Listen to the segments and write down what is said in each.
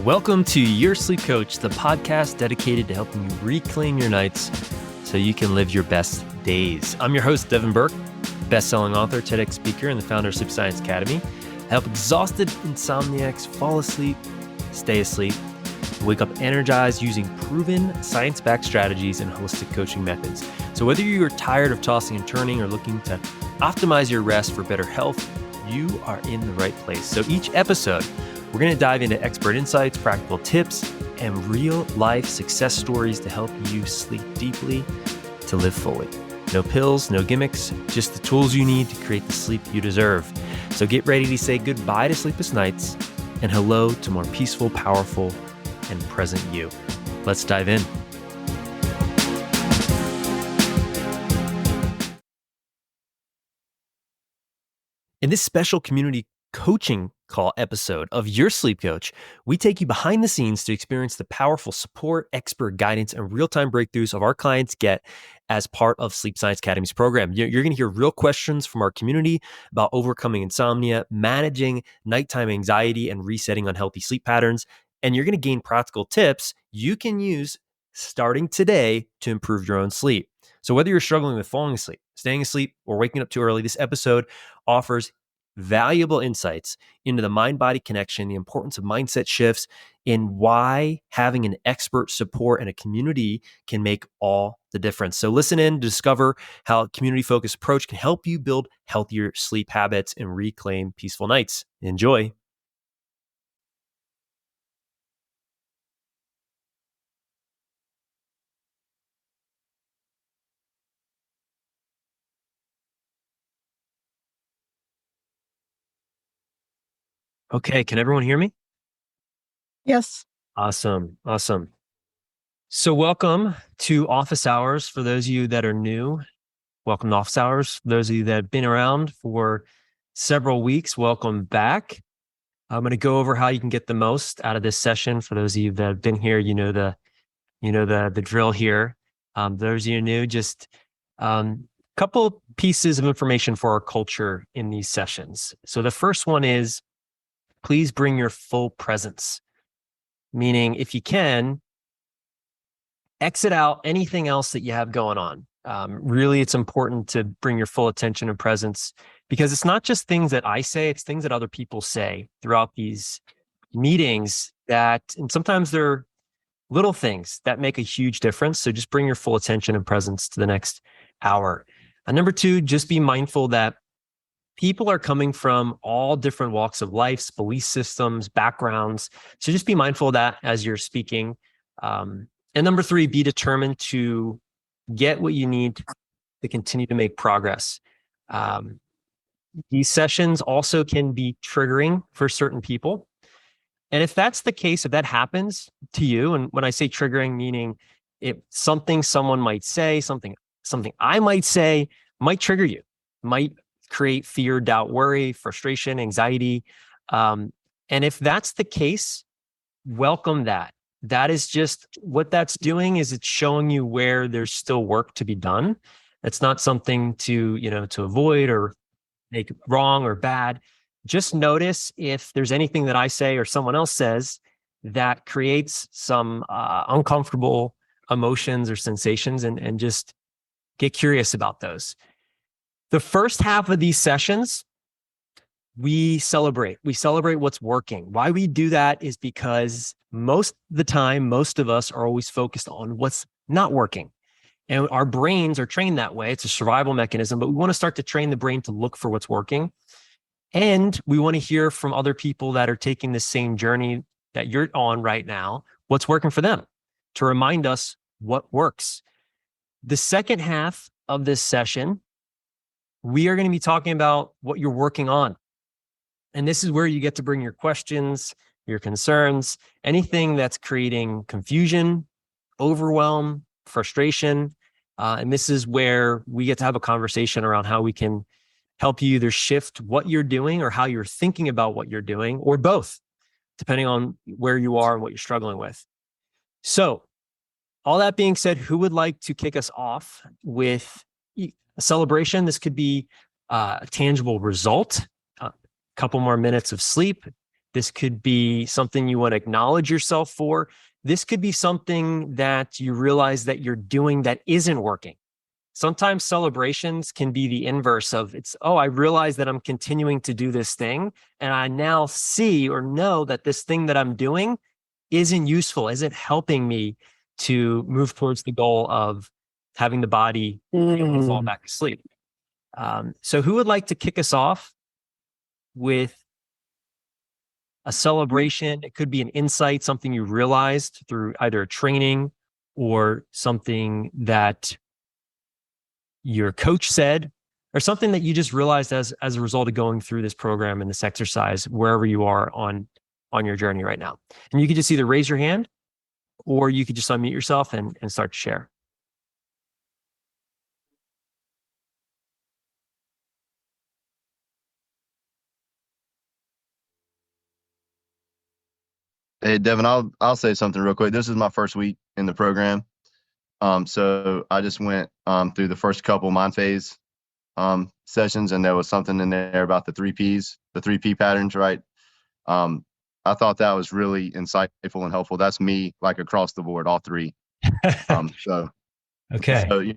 Welcome to Your Sleep Coach, the podcast dedicated to helping you reclaim your nights so you can live your best days. I'm your host, Devin Burke, best-selling author, TEDx speaker, and the founder of Sleep Science Academy. I help exhausted insomniacs fall asleep, stay asleep, and wake up energized using proven science-backed strategies and holistic coaching methods. So whether you're tired of tossing and turning or looking to optimize your rest for better health, you are in the right place. So each episode, we're going to dive into expert insights, practical tips, and real-life success stories to help you sleep deeply to live fully. No pills, no gimmicks, just the tools you need to create the sleep you deserve. So get ready to say goodbye to sleepless nights and hello to more peaceful, powerful, and present you. Let's dive in. In this special community coaching call episode of Your Sleep Coach, we take you behind the scenes to experience the powerful support, expert guidance, and real-time breakthroughs of our clients get as part of Sleep Science Academy's program. You're going to hear real questions from our community about overcoming insomnia, managing nighttime anxiety, and resetting unhealthy sleep patterns. And you're going to gain practical tips you can use starting today to improve your own sleep. So whether you're struggling with falling asleep, staying asleep, or waking up too early, this episode offers valuable insights into the mind-body connection, the importance of mindset shifts, and why having an expert support and a community can make all the difference. So listen in to discover how a community-focused approach can help you build healthier sleep habits and reclaim peaceful nights. Enjoy. Okay, can everyone hear me? Yes. Awesome. So welcome to Office Hours for those of you that are new. Welcome to Office Hours. For those of you that have been around for several weeks, welcome back. I'm going to go over how you can get the most out of this session. For those of you that have been here, you know the drill here. Those of you new, just couple pieces of information for our culture in these sessions. So the first one is, please bring your full presence. Meaning, if you can, exit out anything else that you have going on. Really, it's important to bring your full attention and presence, because it's not just things that I say, it's things that other people say throughout these meetings and sometimes they're little things that make a huge difference. So just bring your full attention and presence to the next hour. And number two, just be mindful that people are coming from all different walks of life, belief systems, backgrounds. So just be mindful of that as you're speaking. And number three, be determined to get what you need to continue to make progress. These sessions also can be triggering for certain people. And if that's the case, if that happens to you, and when I say triggering, meaning if something someone might say, something I might say might trigger you, might create fear, doubt, worry, frustration, anxiety. And if that's the case, welcome that. That is just what that's doing, is it's showing you where there's still work to be done. It's not something to avoid or make wrong or bad. Just notice if there's anything that I say or someone else says that creates some uncomfortable emotions or sensations, and just get curious about those. The first half of these sessions, we celebrate what's working. Why we do that is because most of the time, most of us are always focused on what's not working. And our brains are trained that way. It's a survival mechanism, but we want to start to train the brain to look for what's working. And we want to hear from other people that are taking the same journey that you're on right now, what's working for them, to remind us what works. The second half of this session, we are going to be talking about what you're working on. And this is where you get to bring your questions, your concerns, anything that's creating confusion, overwhelm, frustration. And this is where we get to have a conversation around how we can help you either shift what you're doing or how you're thinking about what you're doing, or both, depending on where you are and what you're struggling with. So all that being said, who would like to kick us off with a celebration? This could be a tangible result, a couple more minutes of sleep, This could be something you want to acknowledge yourself for. This could be something that you realize that you're doing that isn't working. Sometimes celebrations can be the inverse of oh, I realize that I'm continuing to do this thing. And I now see or know that this thing that I'm doing isn't useful, isn't helping me to move towards the goal of having the body able to fall back asleep. So who would like to kick us off with a celebration? It could be an insight, something you realized through either a training or something that your coach said, or something that you just realized as a result of going through this program and this exercise, wherever you are on your journey right now. And you can just either raise your hand or you could just unmute yourself and start to share. Hey, Devin, I'll say something real quick. This is my first week in the program. So I just went through the first couple mind phase sessions, and there was something in there about the 3Ps, the 3P patterns, right? I thought that was really insightful and helpful. That's me, like across the board, all three. Okay. So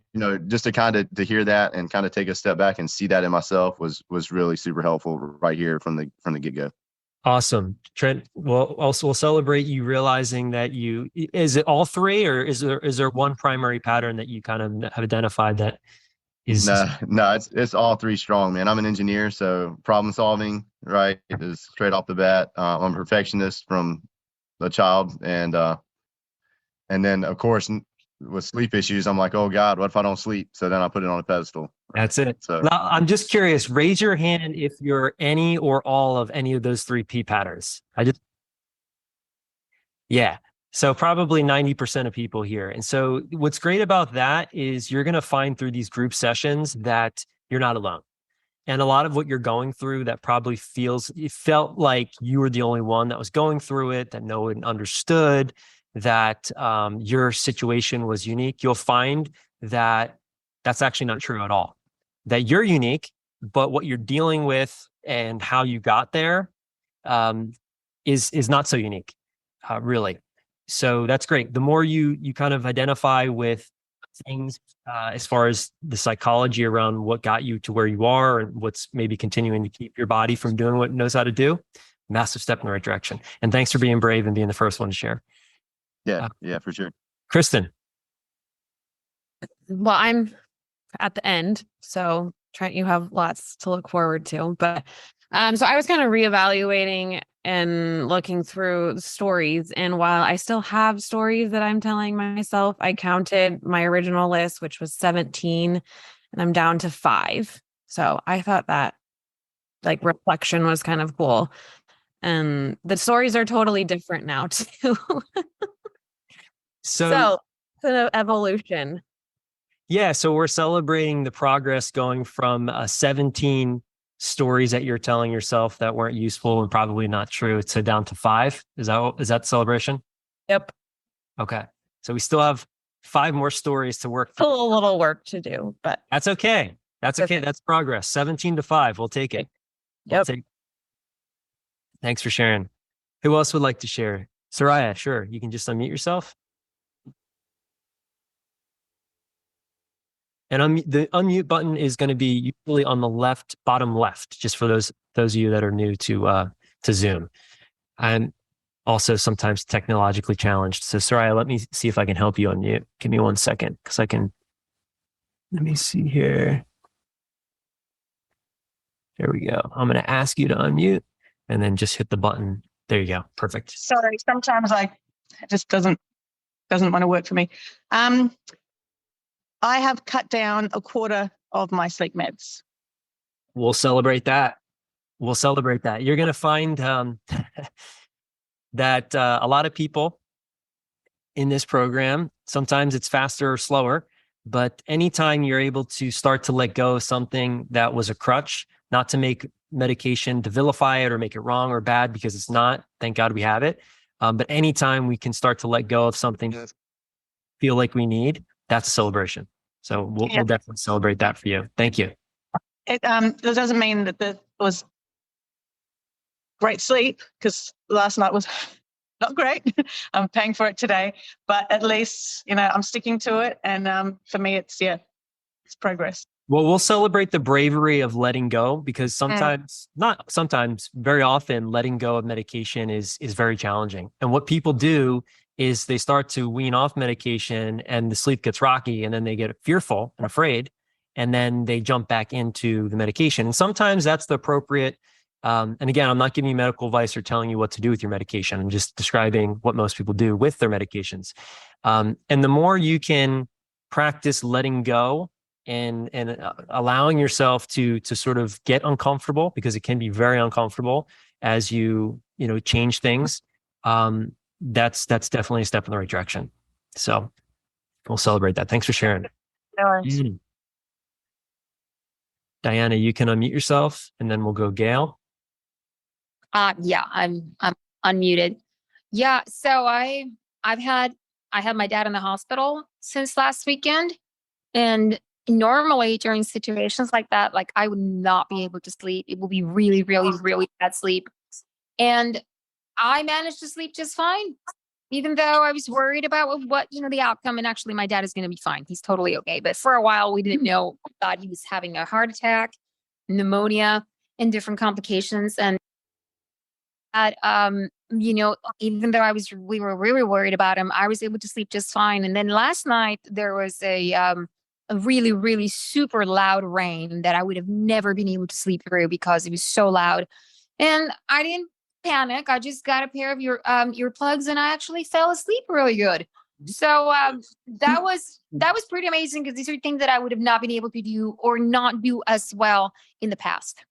just to kind of to hear that and kind of take a step back and see that in myself was really super helpful right here from the get-go. Awesome. Trent, we'll celebrate you realizing that is it all three, or is there one primary pattern that you kind of have identified that is? No, it's all three strong, man. I'm an engineer, so problem solving, right, is straight off the bat. I'm a perfectionist from a child, and then of course with sleep issues, I'm like, oh God, what if I don't sleep? So then I put it on a pedestal. That's it. So now, I'm just curious, raise your hand if you're any or all of any of those 3P patterns. Yeah. So probably 90% of people here. And so what's great about that is you're going to find through these group sessions that you're not alone. And a lot of what you're going through that probably it felt like you were the only one that was going through it, that no one understood, that your situation was unique. You'll find that that's actually not true at all, that you're unique, but what you're dealing with and how you got there is not so unique, really. So that's great. The more you kind of identify with things as far as the psychology around what got you to where you are and what's maybe continuing to keep your body from doing what it knows how to do, massive step in the right direction. And thanks for being brave and being the first one to share. Yeah, for sure. Kristen. Well, I'm at the end, so Trent, you have lots to look forward to. But so I was kind of reevaluating and looking through stories. And while I still have stories that I'm telling myself, I counted my original list, which was 17, and I'm down to 5. So I thought that like reflection was kind of cool. And the stories are totally different now too. So it's an evolution. Yeah. So we're celebrating the progress going from 17 stories that you're telling yourself that weren't useful and probably not true to down to 5. Is that the celebration? Yep. Okay. So we still have 5 more stories to work through. Still a little work to do, but that's okay. That's okay. That's progress. 17 to 5. We'll take it. Yep. Thanks for sharing. Who else would like to share? Soraya, sure. You can just unmute yourself. And the unmute button is going to be usually on the bottom left, just for those of you that are new to Zoom. I'm also sometimes technologically challenged. So Soraya, let me see if I can help you unmute. Give me 1 second, because let me see here. There we go. I'm going to ask you to unmute and then just hit the button. There you go. Perfect. Sorry, sometimes it just doesn't want to work for me. I have cut down a quarter of my sleep meds. We'll celebrate that. You're going to find that a lot of people in this program, sometimes it's faster or slower, but anytime you're able to start to let go of something that was a crutch, not to make medication to vilify it or make it wrong or bad, because it's not, thank God we have it. But anytime we can start to let go of something that feel like we need, that's a celebration. So we'll definitely celebrate that for you. Thank you. It doesn't mean that there was great sleep because last night was not great. I'm paying for it today, but at least, I'm sticking to it. And for me, it's progress. Well, we'll celebrate the bravery of letting go, because not sometimes, very often, letting go of medication is very challenging. And what people do is they start to wean off medication and the sleep gets rocky, and then they get fearful and afraid, and then they jump back into the medication. And sometimes that's the appropriate. And again, I'm not giving you medical advice or telling you what to do with your medication. I'm just describing what most people do with their medications. And the more you can practice letting go and allowing yourself to sort of get uncomfortable, because it can be very uncomfortable as you change things. That's definitely a step in the right direction. So we'll celebrate that. Thanks for sharing. Diana, you can unmute yourself, and then we'll go Gail. Yeah, I'm unmuted. Yeah, so I had my dad in the hospital since last weekend, and normally during situations like that, like I would not be able to sleep. It will be really, really, really bad sleep. And I managed to sleep just fine, even though I was worried about what, the outcome. And actually my dad is going to be fine. He's totally okay. But for a while we didn't know, thought he was having a heart attack, pneumonia, and different complications. And that, even though we were really worried about him, I was able to sleep just fine. And then last night there was a really, really super loud rain that I would have never been able to sleep through because it was so loud. And I didn't panic. I just got a pair of earplugs and I actually fell asleep really good. So that was pretty amazing, because these are things that I would have not been able to do or not do as well in the past.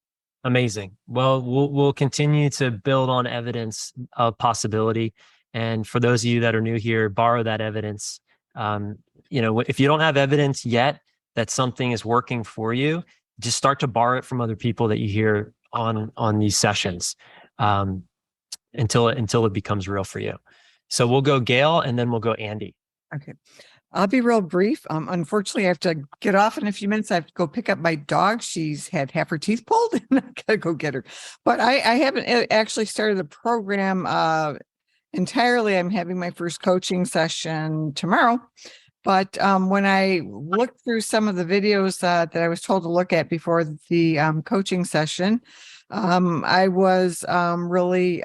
Amazing. Well, we'll continue to build on evidence of possibility. And for those of you that are new here, borrow that evidence. If you don't have evidence yet that something is working for you, just start to borrow it from other people that you hear on these sessions, until it becomes real for you. So we'll go Gail, and then we'll go Andy. Okay. I'll be real brief. Unfortunately, I have to get off in a few minutes. I have to go pick up my dog. She's had half her teeth pulled, and I gotta go get her. But I haven't actually started the program entirely. I'm having my first coaching session tomorrow. But when I looked through some of the videos that I was told to look at before the coaching session, I was really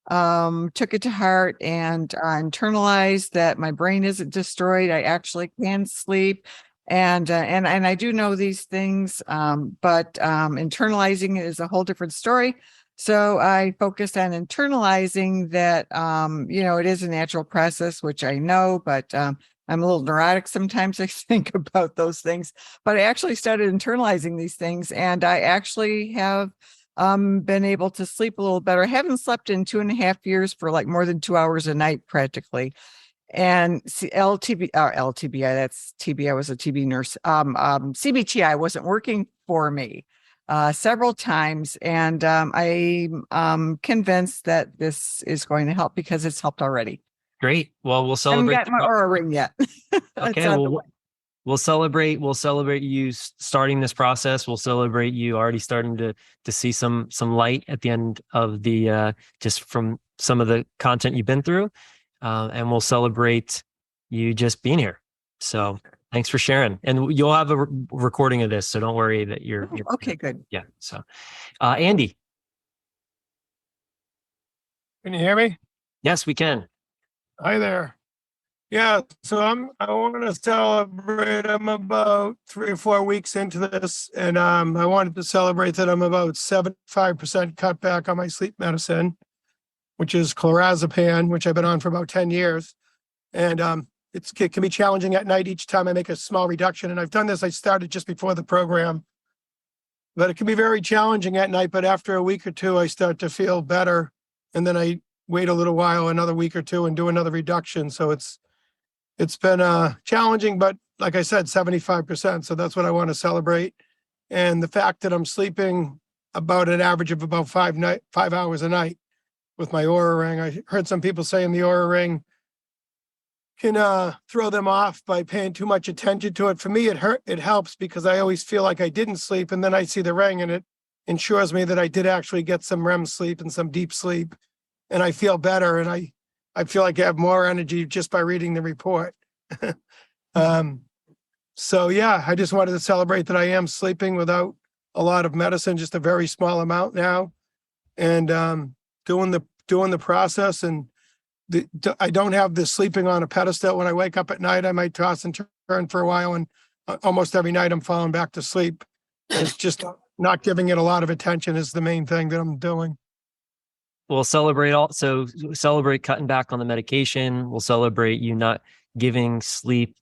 took it to heart and internalized that my brain isn't destroyed. I actually can sleep. And I do know these things, but internalizing it is a whole different story. So I focused on internalizing that, it is a natural process, which I know, but I'm a little neurotic sometimes. I think about those things, but I actually started internalizing these things, and I actually have been able to sleep a little better. I haven't slept in 2.5 years for like more than 2 hours a night practically. And LTBI, that's TB. I was a TB nurse. CBT-I wasn't working for me several times. And I'm convinced that this is going to help because it's helped already. Great. Well, we'll celebrate. I haven't got my Aura ring yet. Okay. We'll celebrate you starting this process. We'll celebrate you already starting to see some light at the end of the just from some of the content you've been through. And we'll celebrate you just being here. So thanks for sharing. And you'll have a recording of this, so don't worry that you're okay, good. Yeah. So Andy. Can you hear me? Yes, we can. Hi there. Yeah, so I want to celebrate. I'm about 3 or 4 weeks into this, and I wanted to celebrate that I'm about 75% cut back on my sleep medicine, which is clorazepam, which I've been on for about 10 years. And it can be challenging at night each time I make a small reduction. And I've done this, I started just before the program, but it can be very challenging at night. But after a week or two, I start to feel better. And then I wait a little while, another week or two, and do another reduction. So it's been challenging, but like I said, 75%. So that's what I want to celebrate. And the fact that I'm sleeping about an average of about 5 hours a night with my Aura ring. I heard some people saying the Aura ring can throw them off by paying too much attention to it. For me, it helps because I always feel like I didn't sleep, and then I see the ring and ensures me that I did actually get some REM sleep and some deep sleep, and I feel better, and I feel like I have more energy just by reading the report. So yeah, I just wanted to celebrate that I am sleeping without a lot of medicine, just a very small amount now, and doing the process. And I don't have this sleeping on a pedestal. When I wake up at night, I might toss and turn for a while, and almost every night I'm falling back to sleep. It's just not giving it a lot of attention is the main thing that I'm doing. We'll celebrate cutting back on the medication. We'll celebrate you not giving sleep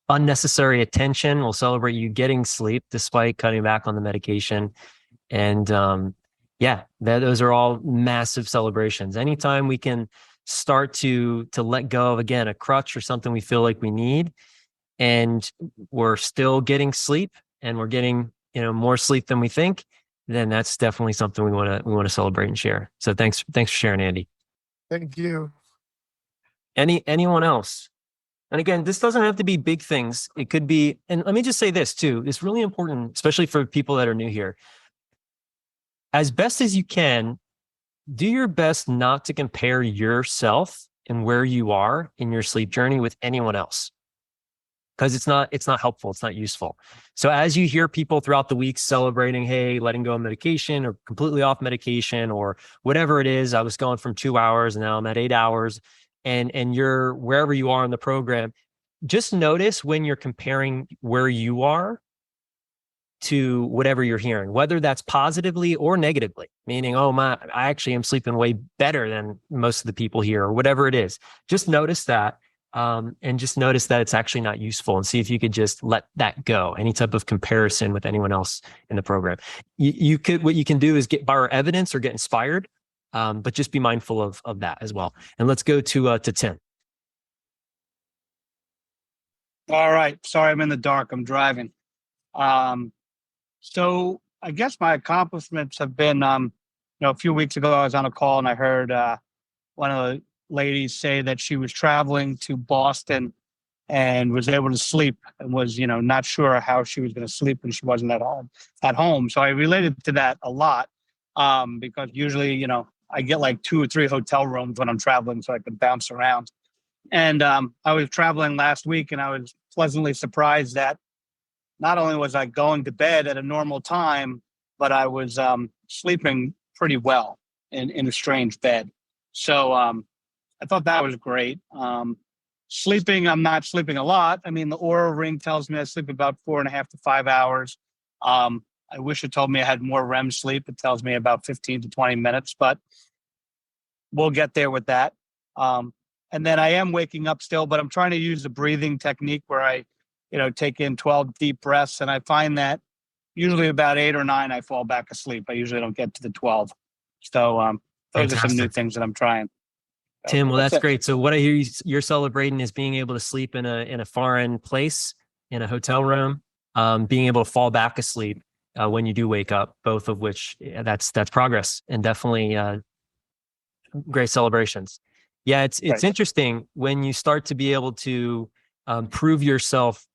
unnecessary attention. We'll celebrate you getting sleep despite cutting back on the medication. And those are all massive celebrations. Anytime we can start to let go of, again, a crutch or something we feel like we need, and we're still getting sleep, and we're getting more sleep than we think, then that's definitely something we want to celebrate and share. So thanks for sharing, Andy. Thank you. Anyone else? And again, this doesn't have to be big things. It could be, and let me just say this too, it's really important, especially for people that are new here. As best as you can, do your best not to compare yourself and where you are in your sleep journey with anyone else, because it's not helpful. It's not useful. So as you hear people throughout the week celebrating, hey, letting go of medication or completely off medication or whatever it is, I was going from 2 hours and now I'm at 8 hours, and you're wherever you are in the program, just notice when you're comparing where you are to whatever you're hearing, whether that's positively or negatively, meaning, I actually am sleeping way better than most of the people here, or whatever it is. Just notice that. And just notice that it's actually not useful, and see if you could just let that go. Any type of comparison with anyone else in the program. What you can do is borrow evidence or get inspired, but just be mindful of that as well. And let's go to Tim. All right. Sorry, I'm in the dark. I'm driving. So I guess my accomplishments have been, a few weeks ago I was on a call and I heard one of the ladies say that she was traveling to Boston and was able to sleep and was, not sure how she was going to sleep when she wasn't at home. So I related to that a lot, because usually, I get like 2 or 3 hotel rooms when I'm traveling so I can bounce around. And I was traveling last week and I was pleasantly surprised that not only was I going to bed at a normal time, but I was sleeping pretty well in a strange bed. So I thought that was great. Sleeping, I'm not sleeping a lot. I mean, the Oura Ring tells me I sleep about 4.5 to 5 hours. I wish it told me I had more REM sleep. It tells me about 15 to 20 minutes, but we'll get there with that. And then I am waking up still, but I'm trying to use the breathing technique where I, take in 12 deep breaths. And I find that usually about 8 or 9, I fall back asleep. I usually don't get to the 12. So those are some new things that I'm trying. Tim, well, that's great. So what I hear you're celebrating is being able to sleep in a foreign place, in a hotel room, being able to fall back asleep when you do wake up, both of which that's progress, and definitely great celebrations. Yeah, it's interesting when you start to be able to prove yourself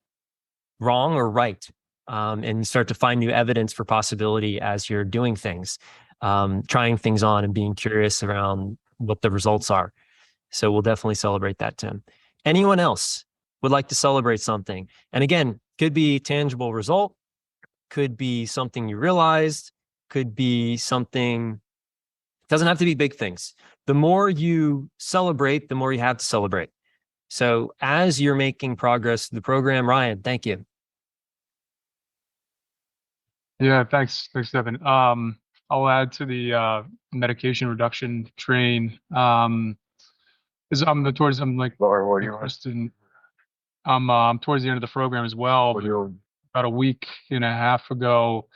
wrong or right, and you start to find new evidence for possibility as you're doing things, trying things on and being curious around what the results are. So we'll definitely celebrate that, Tim. Anyone else would like to celebrate something? And again, could be tangible result, could be something you realized, could be something, doesn't have to be big things. The more you celebrate, the more you have to celebrate. So as you're making progress in the program, Ryan, thank you. Yeah, thanks, Devin. I'll add to the medication reduction train. Is I'm towards the end of the program as well. About a week and a half ago,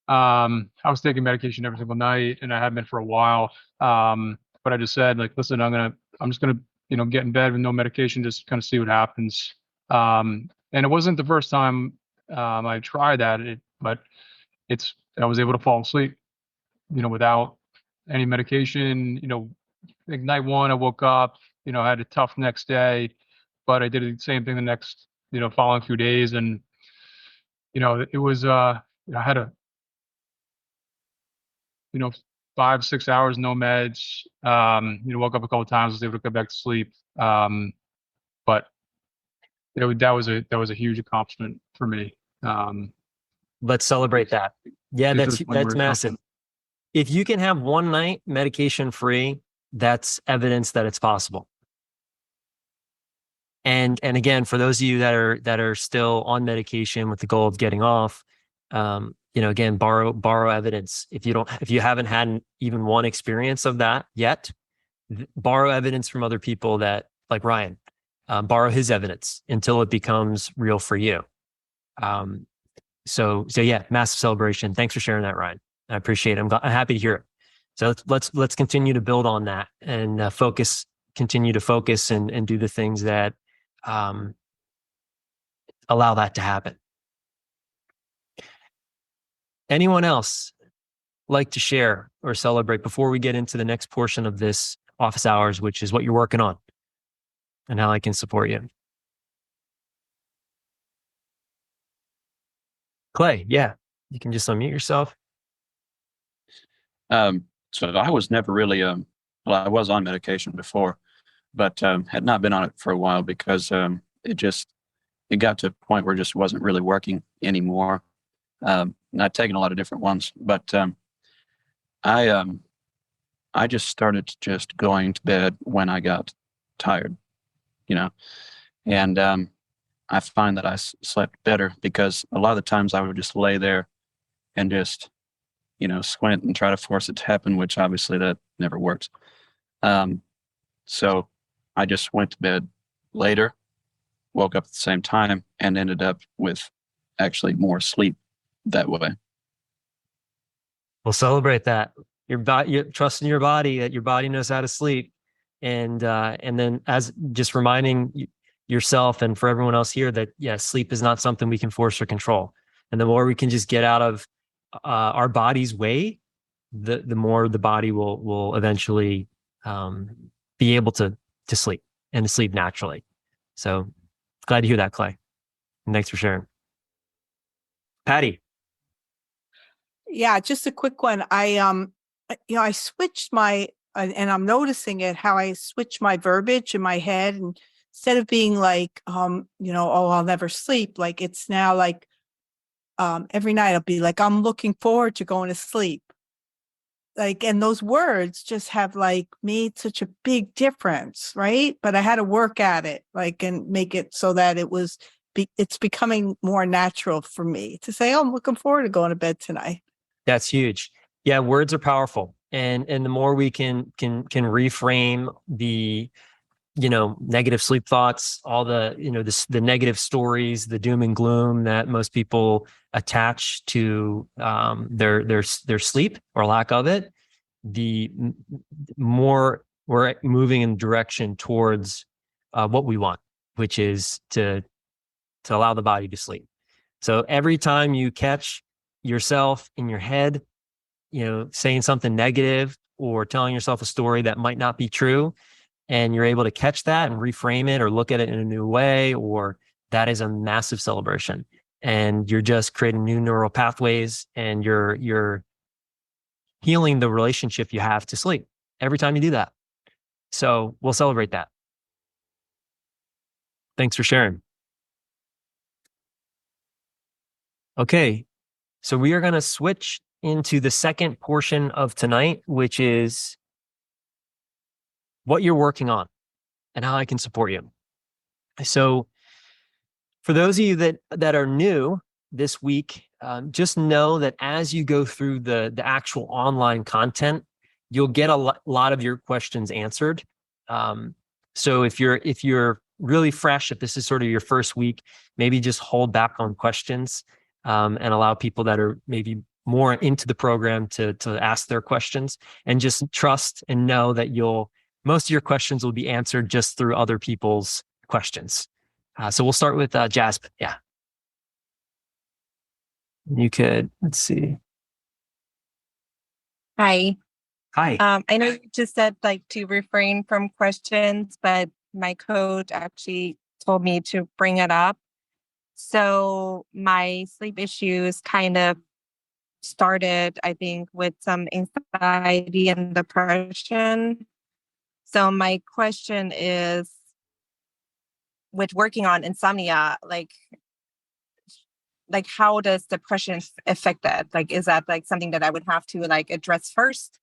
I was taking medication every single night, and I have been for a while. But I just said, listen, I'm just gonna get in bed with no medication, just kind of see what happens. And it wasn't the first time I tried that, but I was able to fall asleep, without any medication. Like night 1, I woke up, I had a tough next day, but I did the same thing the next, following few days. And, it was, I had 5, 6 hours, no meds. Woke up a couple of times, was able to go back to sleep. But that was a huge accomplishment for me. Let's celebrate that. Yeah, Just that's this one where it's massive. something- If you can have one night medication free, that's evidence that it's possible. And again, for those of you that are still on medication with the goal of getting off, again, borrow evidence. If you haven't had even one experience of that yet, borrow evidence from other people that, like Ryan, borrow his evidence until it becomes real for you. So yeah, massive celebration. Thanks for sharing that, Ryan. I appreciate it. I'm happy to hear it. So let's continue to build on that and continue to focus and do the things that allow that to happen. Anyone else like to share or celebrate before we get into the next portion of this office hours, which is what you're working on and how I can support you? Clay, yeah, you can just unmute yourself. So I was never really, well, I was on medication before, but had not been on it for a while because it got to a point where it just wasn't really working anymore. And I'd taken a lot of different ones, but I just started just going to bed when I got tired, and I find that I slept better because a lot of the times I would just lay there and just, squint and try to force it to happen, which obviously that never works. So I just went to bed later, woke up at the same time, and ended up with actually more sleep that way. We'll celebrate that. Your body, you're trusting your body that your body knows how to sleep, and then as just reminding yourself and for everyone else here that sleep is not something we can force or control. And the more we can just get out of our body's way, the more the body will eventually be able to sleep and to sleep naturally. So glad to hear that, Clay. And thanks for sharing. Patty. Yeah, just a quick one. I switched and I'm noticing it, how I switch my verbiage in my head, and instead of being like, oh, I'll never sleep. Like it's now like, every night I'll be like, I'm looking forward to going to sleep. Like, and those words just have like made such a big difference. Right. But I had to work at it, and make it so that it's becoming more natural for me to say, oh, I'm looking forward to going to bed tonight. That's huge. Yeah. Words are powerful. And the more we can reframe the, negative sleep thoughts, all the, the negative stories, the doom and gloom that most people attach to their sleep or lack of it, the more we're moving in direction towards what we want, which is to allow the body to sleep. So every time you catch yourself in your head, saying something negative or telling yourself a story that might not be true, and you're able to catch that and reframe it or look at it in a new way, or that is a massive celebration. And you're just creating new neural pathways, and you're healing the relationship you have to sleep every time you do that. So we'll celebrate that. Thanks for sharing. Okay, so we are going to switch into the second portion of tonight, which is what you're working on and how I can support you. So for those of you that are new this week, just know that as you go through the actual online content, you'll get a lot of your questions answered. So if you're really fresh, if this is sort of your first week, maybe just hold back on questions and allow people that are maybe more into the program to ask their questions, and just trust and know that most of your questions will be answered just through other people's questions. So we'll start with Jasmine. Yeah. You could, let's see. Hi. Hi. I know you just said to refrain from questions, but my coach actually told me to bring it up. So my sleep issues kind of started, I think, with some anxiety and depression. So my question is, with working on insomnia, like how does depression affect that? Like, is that like something that I would have to like address first?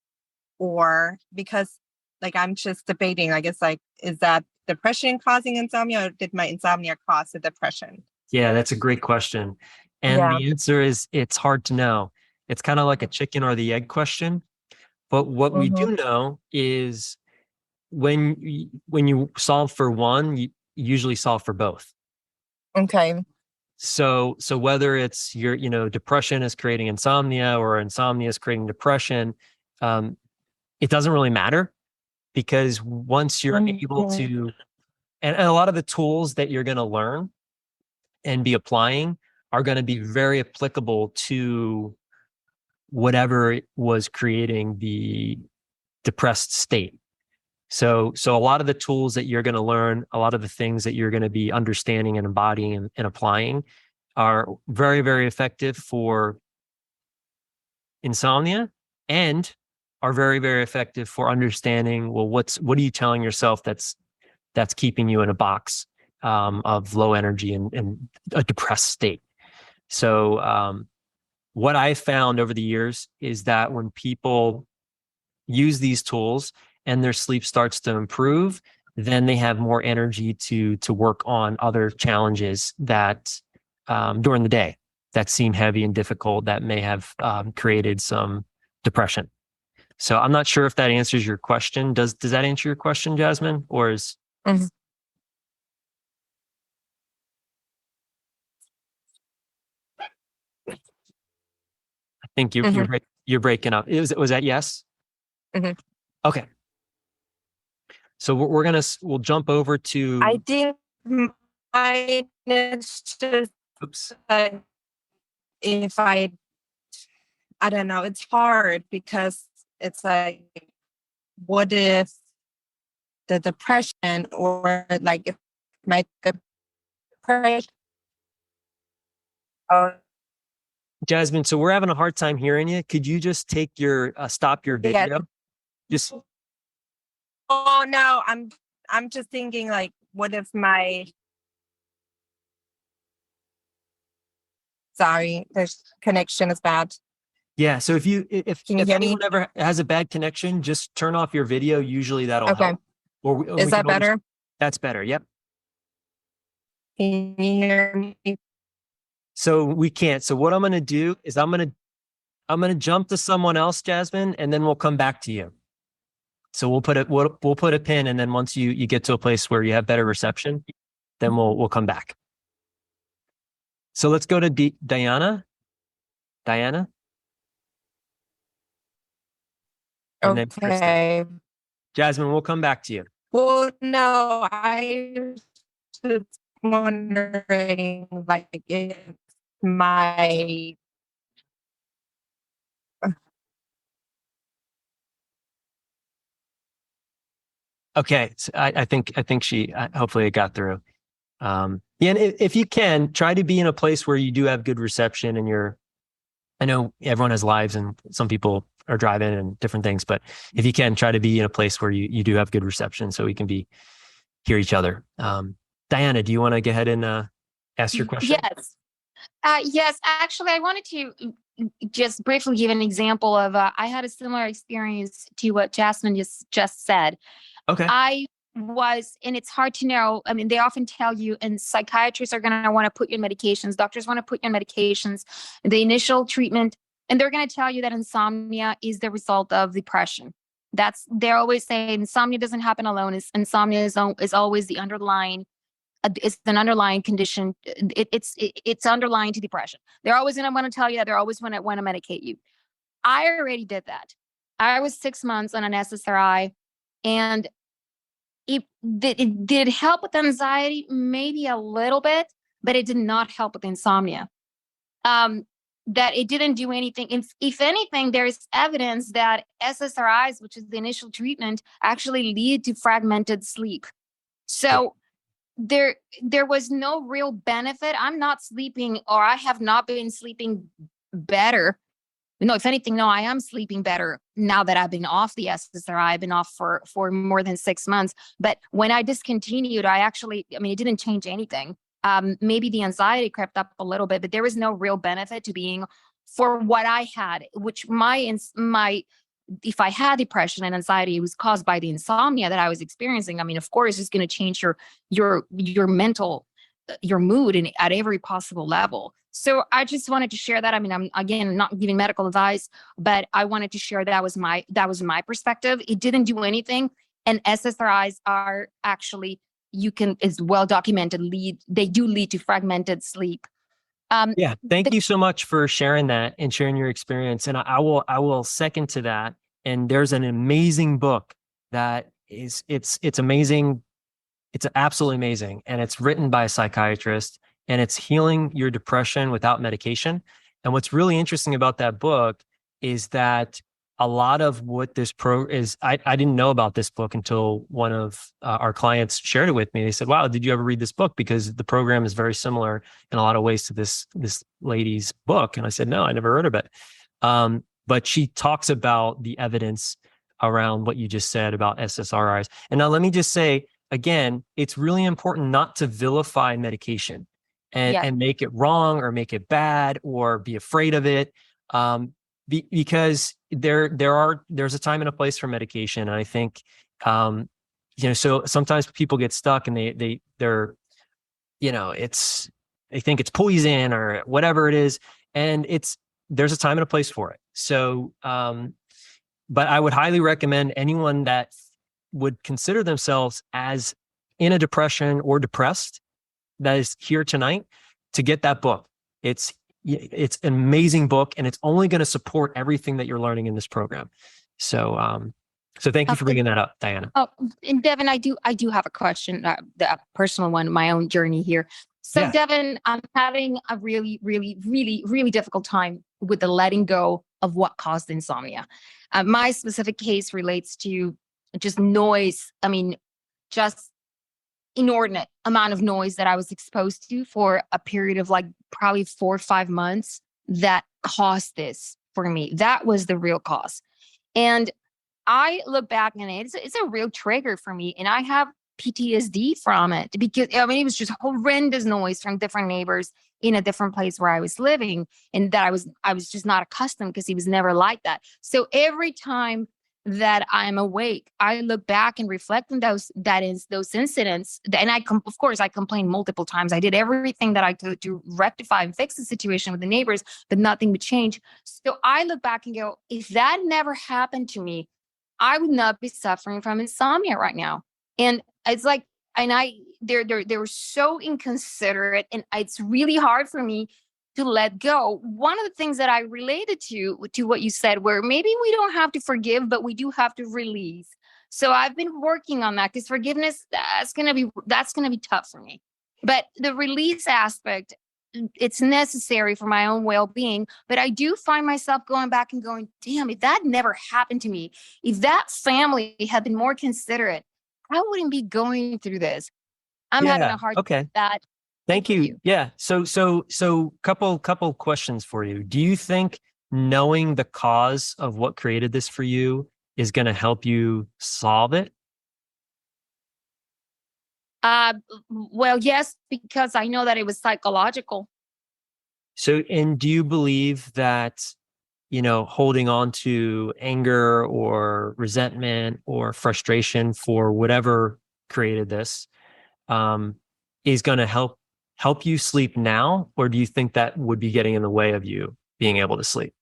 Or because like I'm just debating, I guess, like, is that depression causing insomnia, or did my insomnia cause the depression? Yeah, that's a great question. And Yeah. the answer is it's hard to know. It's kind of like a chicken or the egg question. But what we do know is when you solve for one, you usually solve for both. Okay. So whether it's your, depression is creating insomnia or insomnia is creating depression, it doesn't really matter, because once you're able to, and a lot of the tools that you're going to learn and be applying are going to be very applicable to whatever was creating the depressed state. So a lot of the tools that you're going to learn, a lot of the things that you're going to be understanding and embodying and applying are very, very effective for insomnia, and are very, very effective for understanding, well, what are you telling yourself that's keeping you in a box of low energy and a depressed state. So what I found over the years is that when people use these tools and their sleep starts to improve, then they have more energy to work on other challenges that during the day that seem heavy and difficult, that may have created some depression. So I'm not sure if that answers your question. Does that answer your question, Jasmine? Or is Mhm. I think you're breaking up. Was that yes? Mhm. Okay. So we'll jump over to. I think mine is just Oops. If I don't know, it's hard because it's like, what if the depression, or like if my depression, or Jasmine, so we're having a hard time hearing you. Could you just stop your yeah. video? Just Oh no, I'm just thinking like, what if sorry, there's connection is bad. yeah. So if Can you hear me? anyone ever has a bad connection, just turn off your video. Usually that'll Okay. help. Or Is that better? That's better. Yep. Can you hear me? So we can't. So what I'm going to do is I'm going to jump to someone else, Jasmine, and then we'll come back to you. So we'll put a pin, and then once you get to a place where you have better reception, then we'll come back. So let's go to Diana. Diana. And then Kristen. Okay. Jasmine, we'll come back to you. Well, no, I was just wondering, like, if my Okay, so I think she hopefully it got through. Yeah, and if you can, try to be in a place where you do have good reception, and I know everyone has lives and some people are driving and different things, but if you can, try to be in a place where you do have good reception so we can hear each other. Diana, do you want to go ahead and ask your question? Yes. Yes, actually, I wanted to just briefly give an example of I had a similar experience to what Jasmine just said. Okay. And it's hard to know. I mean, they often tell you, and psychiatrists are going to want to put you on medications. Doctors want to put you on medications. The initial treatment, and they're going to tell you that insomnia is the result of depression. They're always saying insomnia doesn't happen alone. Insomnia is always the underlying. It's an underlying condition. It's underlying to depression. They're always going to want to tell you that. They're always going to want to medicate you. I already did that. I was 6 months on an SSRI, and it did help with anxiety, maybe a little bit, but it did not help with insomnia. That it didn't do anything. If anything, there is evidence that SSRIs, which is the initial treatment, actually lead to fragmented sleep. So there was no real benefit. I'm not sleeping, or I have not been sleeping better No, if anything, no, I am sleeping better now that I've been off the SSRI. I've been off for more than 6 months. But when I discontinued, it didn't change anything. Maybe the anxiety crept up a little bit, but there was no real benefit to being for what I had, which if I had depression and anxiety, it was caused by the insomnia that I was experiencing. I mean, of course, it's going to change your mental, your mood at every possible level. So I just wanted to share that. I mean, I'm again not giving medical advice, but I wanted to share that was my perspective. It didn't do anything, and SSRIs are actually, it's well documented, they do lead to fragmented sleep. Yeah, thank you so much for sharing that and sharing your experience. And I will second to that. And there's an amazing book that it's amazing. It's absolutely amazing. And it's written by a psychiatrist, and it's Healing Your Depression Without Medication. And what's really interesting about that book is that a lot of what this I didn't know about this book until one of our clients shared it with me. They said, wow, did you ever read this book? Because the program is very similar in a lot of ways to this lady's book. And I said, no, I never heard of it. But she talks about the evidence around what you just said about SSRIs. And now let me just say, again, it's really important not to vilify medication and make it wrong or make it bad or be afraid of it. Because there's a time and a place for medication. And I think, so sometimes people get stuck and they think it's poison or whatever it is. And there's a time and a place for it. So, but I would highly recommend anyone that would consider themselves as in a depression or depressed that is here tonight to get that book. It's an amazing book, and it's only going to support everything that you're learning in this program. So, so thank you for bringing that up, Diana. Oh, and Devin, I do have a question, the personal one, my own journey here. So yeah. Devin, I'm having a really, really, really, really difficult time with the letting go of what caused insomnia. My specific case relates to just noise. I mean, just inordinate amount of noise that I was exposed to for a period of like probably 4 or 5 months that caused this for me. That was the real cause. And I look back and it's a real trigger for me. And I have PTSD from it because it was just horrendous noise from different neighbors in a different place where I was living, and that I was just not accustomed because he was never like that. So every time that I'm awake, I look back and reflect on those incidents. And of course, I complained multiple times. I did everything that I could to rectify and fix the situation with the neighbors, but nothing would change. So I look back and go, if that never happened to me, I would not be suffering from insomnia right now. And it's like, they were so inconsiderate, and it's really hard for me to let go. One of the things that I related to what you said, where maybe we don't have to forgive, but we do have to release. So I've been working on that, because forgiveness, that's gonna be tough for me. But the release aspect, it's necessary for my own well-being. But I do find myself going back and going, damn, if that never happened to me, if that family had been more considerate, I wouldn't be going through this. I'm having a hard time with that. Thank you. Yeah. So couple questions for you. Do you think knowing the cause of what created this for you is going to help you solve it? Well, yes, because I know that it was psychological. So, and do you believe that, holding on to anger or resentment or frustration for whatever created this, is going to help you sleep now? Or do you think that would be getting in the way of you being able to sleep?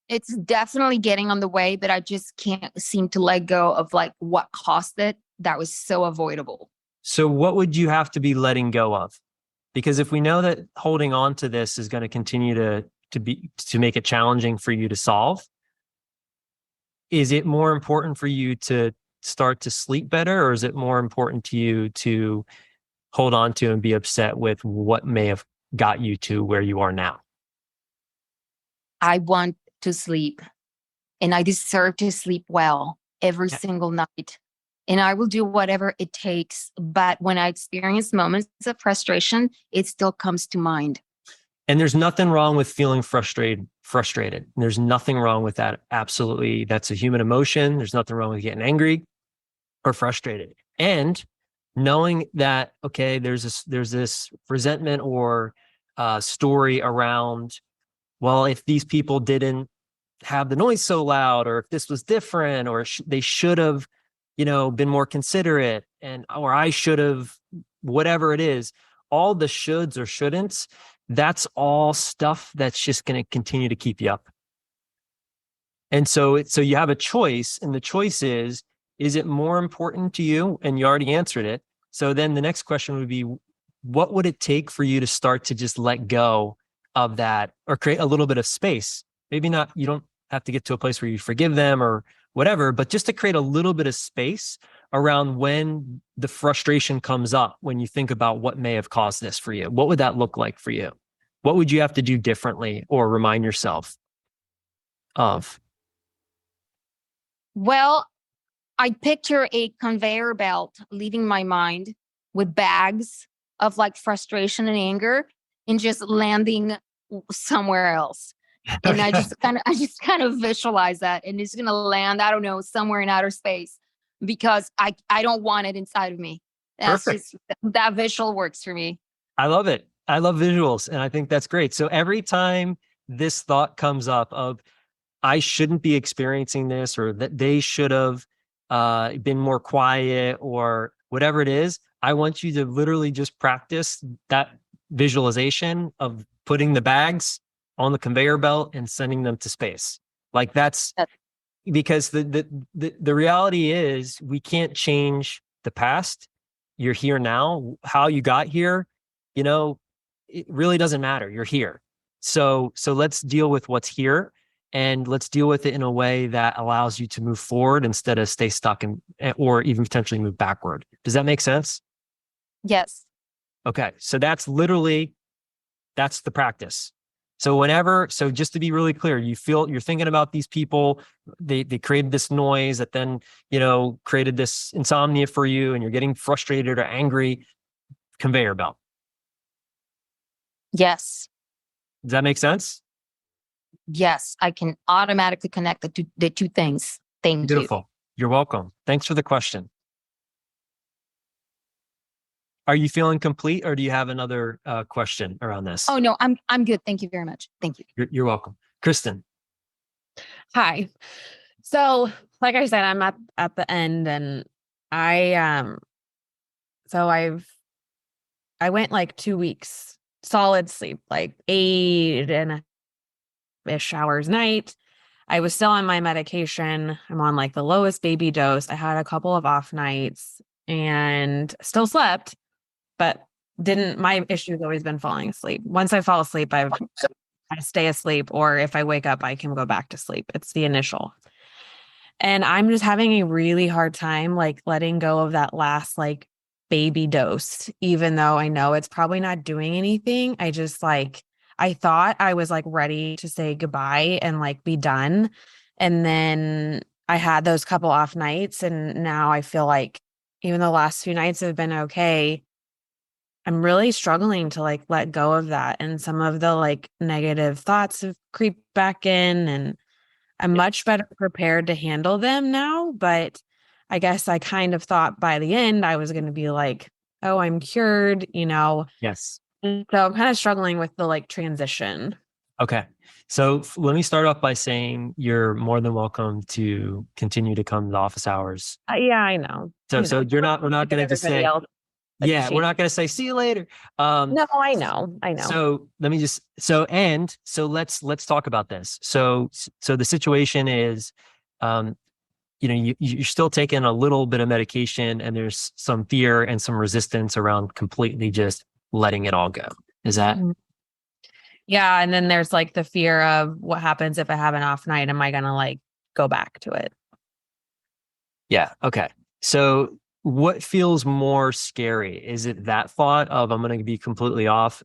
It's definitely getting on the way, but I just can't seem to let go of like what caused it. That was so avoidable. So what would you have to be letting go of? Because if we know that holding on to this is going to continue to make it challenging for you to solve, is it more important for you to start to sleep better, or is it more important to you to hold on to and be upset with what may have got you to where you are now? I want to sleep, and I deserve to sleep well every single night. And I will do whatever it takes. But when I experience moments of frustration, it still comes to mind. And there's nothing wrong with feeling frustrated. There's nothing wrong with that. Absolutely. That's a human emotion. There's nothing wrong with getting angry or frustrated. And knowing that, okay, there's this resentment or story around, well, if these people didn't have the noise so loud, or if this was different, or they should have, been more considerate, or I should have, whatever it is, all the shoulds or shouldn'ts, that's all stuff that's just going to continue to keep you up. And so you have a choice, and the choice is it more important to you? And you already answered it. So then the next question would be, what would it take for you to start to just let go of that, or create a little bit of space? Maybe not, you don't have to get to a place where you forgive them or whatever, but just to create a little bit of space around when the frustration comes up, when you think about what may have caused this for you. What would that look like for you? What would you have to do differently or remind yourself of? Well, I picture a conveyor belt leaving my mind with bags of like frustration and anger and just landing somewhere else. And I just kind of visualize that, and it's going to land, I don't know, somewhere in outer space, because I don't want it inside of me. That's Perfect. just, that visual works for me. I love it. I love visuals, and I think that's great. So every time this thought comes up of, I shouldn't be experiencing this, or that they should have been more quiet, or whatever it is, I want you to literally just practice that visualization of putting the bags on the conveyor belt and sending them to space. Like that's because the reality is, we can't change the past. You're here now. How you got here, it really doesn't matter. You're here. So let's deal with what's here, and let's deal with it in a way that allows you to move forward instead of stay stuck or even potentially move backward. Does that make sense? Yes. Okay. So that's the practice. So just to be really clear, you're thinking about these people, they created this noise that then, created this insomnia for you, and you're getting frustrated or angry. Conveyor belt. Yes. Does that make sense? Yes. I can automatically connect the two things. Thank you. Beautiful. You're welcome. Thanks for the question. Are you feeling complete, or do you have another question around this? Oh no, I'm good. Thank you very much. Thank you. You're welcome. Kristen. Hi. So, like I said, I'm at the end, and I went like 2 weeks solid sleep, like 8-ish hours a night. I was still on my medication. I'm on like the lowest baby dose. I had a couple of off nights and still slept, but my issue's always been falling asleep. Once I fall asleep, I stay asleep, or if I wake up, I can go back to sleep. It's the initial. And I'm just having a really hard time like letting go of that last like baby dose, even though I know it's probably not doing anything. I just I thought I was like ready to say goodbye and like be done. And then I had those couple off nights, and now I feel like even the last few nights have been okay, I'm really struggling to like let go of that. And some of the like negative thoughts have creeped back in, and I'm much better prepared to handle them now. But I guess I kind of thought by the end I was going to be like, oh, I'm cured, Yes. So I'm kind of struggling with the like transition. Okay. So let me start off by saying you're more than welcome to continue to come to office hours. Yeah, I know. So we're not going to just say, we're not going to say, see you later. No, I know. So let me so let's talk about this. So the situation is, you're still taking a little bit of medication, and there's some fear and some resistance around completely just letting it all go. Is that? Yeah. And then there's like the fear of what happens if I have an off night. Am I going to like go back to it? Yeah. Okay. So what feels more scary? Is it that thought of, I'm going to be completely off,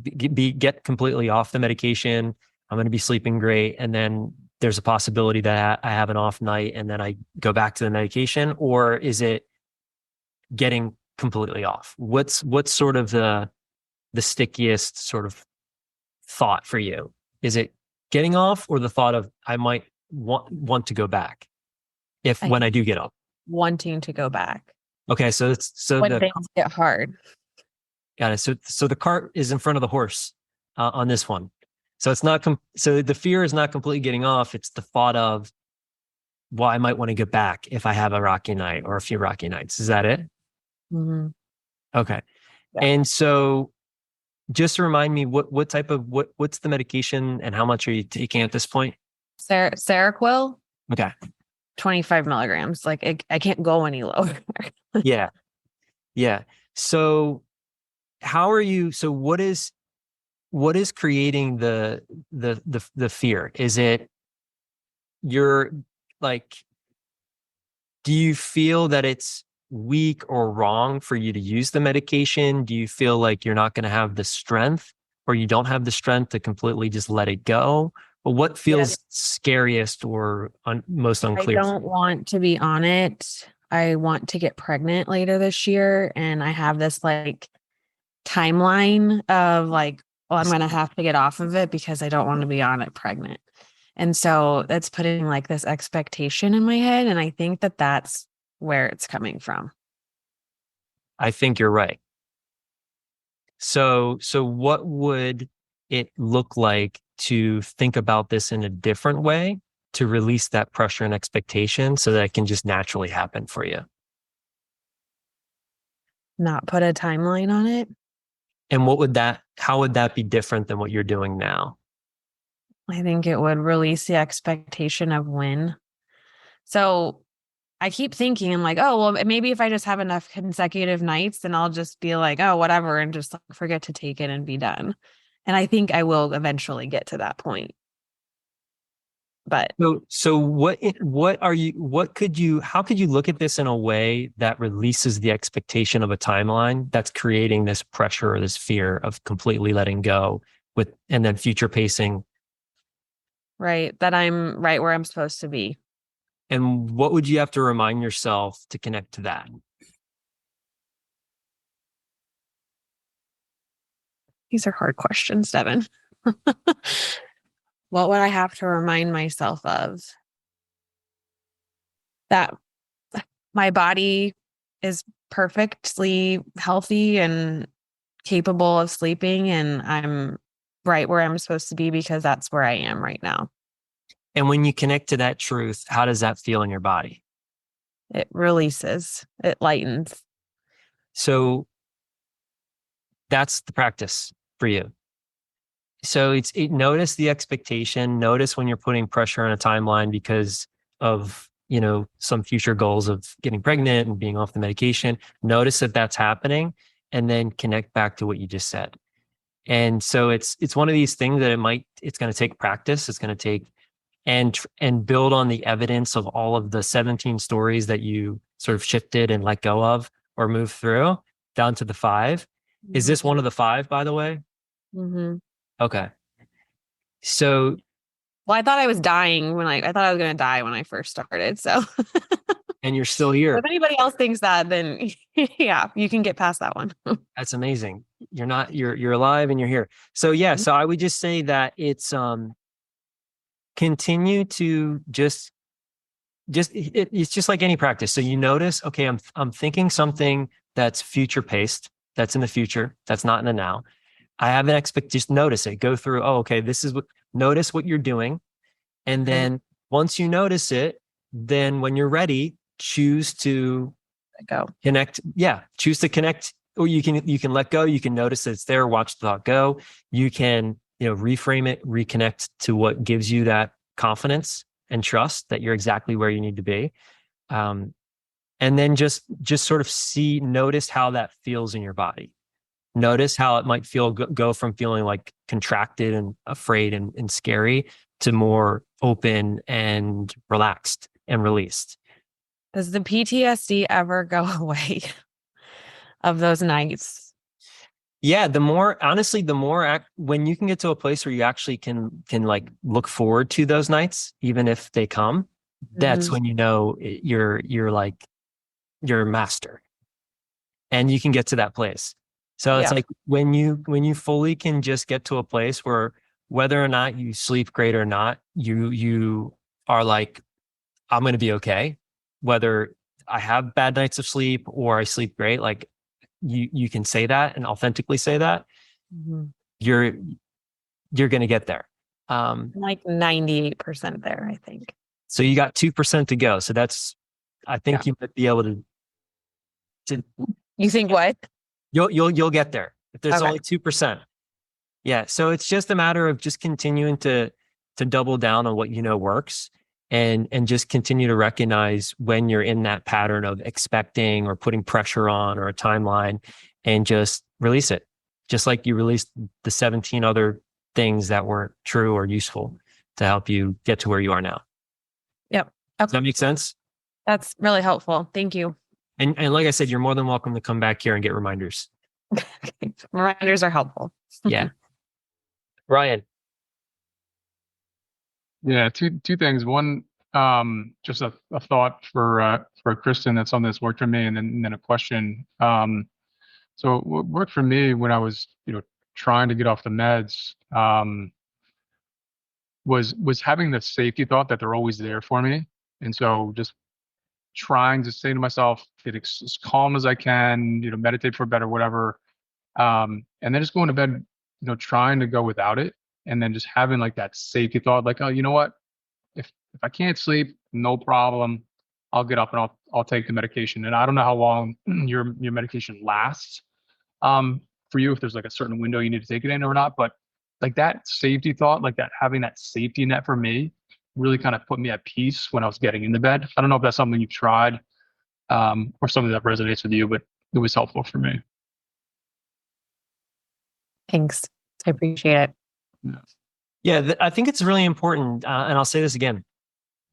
get completely off the medication, I'm going to be sleeping great, and then there's a possibility that I have an off night and then I go back to the medication? Or is it getting completely off? What's sort of the stickiest sort of thought for you? Is it getting off, or the thought of I might want to go back when I do get off? Wanting to go back. Okay, so When things get hard. got it. So the cart is in front of the horse on this one. So it's not so the fear is not completely getting off. It's the thought of, well, I might want to get back if I have a rocky night or a few rocky nights. Is that it? Mm-hmm. Okay. Yeah. And so just to remind me, what's the medication and how much are you taking at this point? Seroquel, Okay. 25 milligrams. Like I can't go any lower. Yeah. Yeah. So what is creating the fear? Is it you're like, do you feel that it's weak or wrong for you to use the medication? Do you feel like you're not going to have the strength, or you don't have the strength to completely just let it go? But what feels scariest or most unclear? I don't want to be on it. I want to get pregnant later this year. And I have this like timeline of like, well, I'm going to have to get off of it because I don't want to be on it pregnant. And so that's putting like this expectation in my head. And I think that that's where it's coming from. I think you're right. So what would it look like to think about this in a different way, to release that pressure and expectation so that it can just naturally happen for you? Not put a timeline on it. And how would that be different than what you're doing now? I think it would release the expectation of when. So I keep thinking, I'm like, oh, well, maybe if I just have enough consecutive nights, then I'll just be like, oh, whatever, and just like, forget to take it and be done. And I think I will eventually get to that point. But so how could you look at this in a way that releases the expectation of a timeline that's creating this pressure or this fear of completely letting go and then future pacing? Right. That I'm right where I'm supposed to be. And what would you have to remind yourself to connect to that? These are hard questions, Devin. What would I have to remind myself of? That my body is perfectly healthy and capable of sleeping, and I'm right where I'm supposed to be because that's where I am right now. And when you connect to that truth, how does that feel in your body? It releases, it lightens. So that's the practice for you. So notice the expectation, notice when you're putting pressure on a timeline because of, some future goals of getting pregnant and being off the medication. Notice that that's happening, and then connect back to what you just said. And so it's one of these things that it's going to take practice. It's going to take and build on the evidence of all of the 17 stories that you sort of shifted and let go of or moved through down to the 5. Is this one of the 5, by the way? Mm-hmm. Okay. So, well, I thought I was dying I thought I was going to die when I first started. So, and you're still here. If anybody else thinks that, then yeah, you can get past that one. That's amazing. You're alive and you're here. So yeah, so I would just say that it's, continue to it's just like any practice. So you notice, okay, I'm thinking something that's future paced, that's in the future, that's not in the now. I have an just notice it, go through, oh, okay, notice what you're doing. And then once you notice it, then when you're ready, choose to connect. Yeah. Choose to connect, or you can let go. You can notice that it's there, watch the thought go. You can, reframe it, reconnect to what gives you that confidence and trust that you're exactly where you need to be. And then just sort of notice how that feels in your body. Notice how it might feel, go from feeling like contracted and afraid and scary to more open and relaxed and released. Does the PTSD ever go away of those nights? Yeah, when you can get to a place where you actually can like look forward to those nights, even if they come, that's when you're a master, and you can get to that place. So it's like when you fully can just get to a place where, whether or not you sleep great or not, you are like, I'm going to be okay. Whether I have bad nights of sleep or I sleep great, like you can say that and authentically say that, you're going to get there. I'm like 98% there, I think. So you got 2% to go. So that's, I think you might be able to. You think what? You'll get there. If there's Okay. only 2%. Yeah. So it's just a matter of just continuing to double down on what you know works, and just continue to recognize when you're in that pattern of expecting or putting pressure on or a timeline, and just release it. Just like you released the 17 other things that weren't true or useful to help you get to where you are now. Yep. Does that make sense? That's really helpful. Thank you. And like I said, you're more than welcome to come back here and get reminders. Reminders are helpful. Yeah. Ryan. Yeah, two things. One, just a thought for Kristen, that's something that's worked for me, and then a question. So what worked for me when I was, trying to get off the meds, was having the safety thought that they're always there for me. And so just trying to say to myself, get as calm as I can, meditate for better, whatever. And then just going to bed, trying to go without it. And then just having like that safety thought, like, oh, you know what? If I can't sleep, no problem. I'll get up and I'll take the medication. And I don't know how long your medication lasts for you, if there's like a certain window you need to take it in or not. But like that safety thought, like that, having that safety net for me really kind of put me at peace when I was getting into bed. I don't know if that's something you've tried or something that resonates with you, but it was helpful for me. Thanks. I appreciate it. Yeah, I think it's really important. And I'll say this again,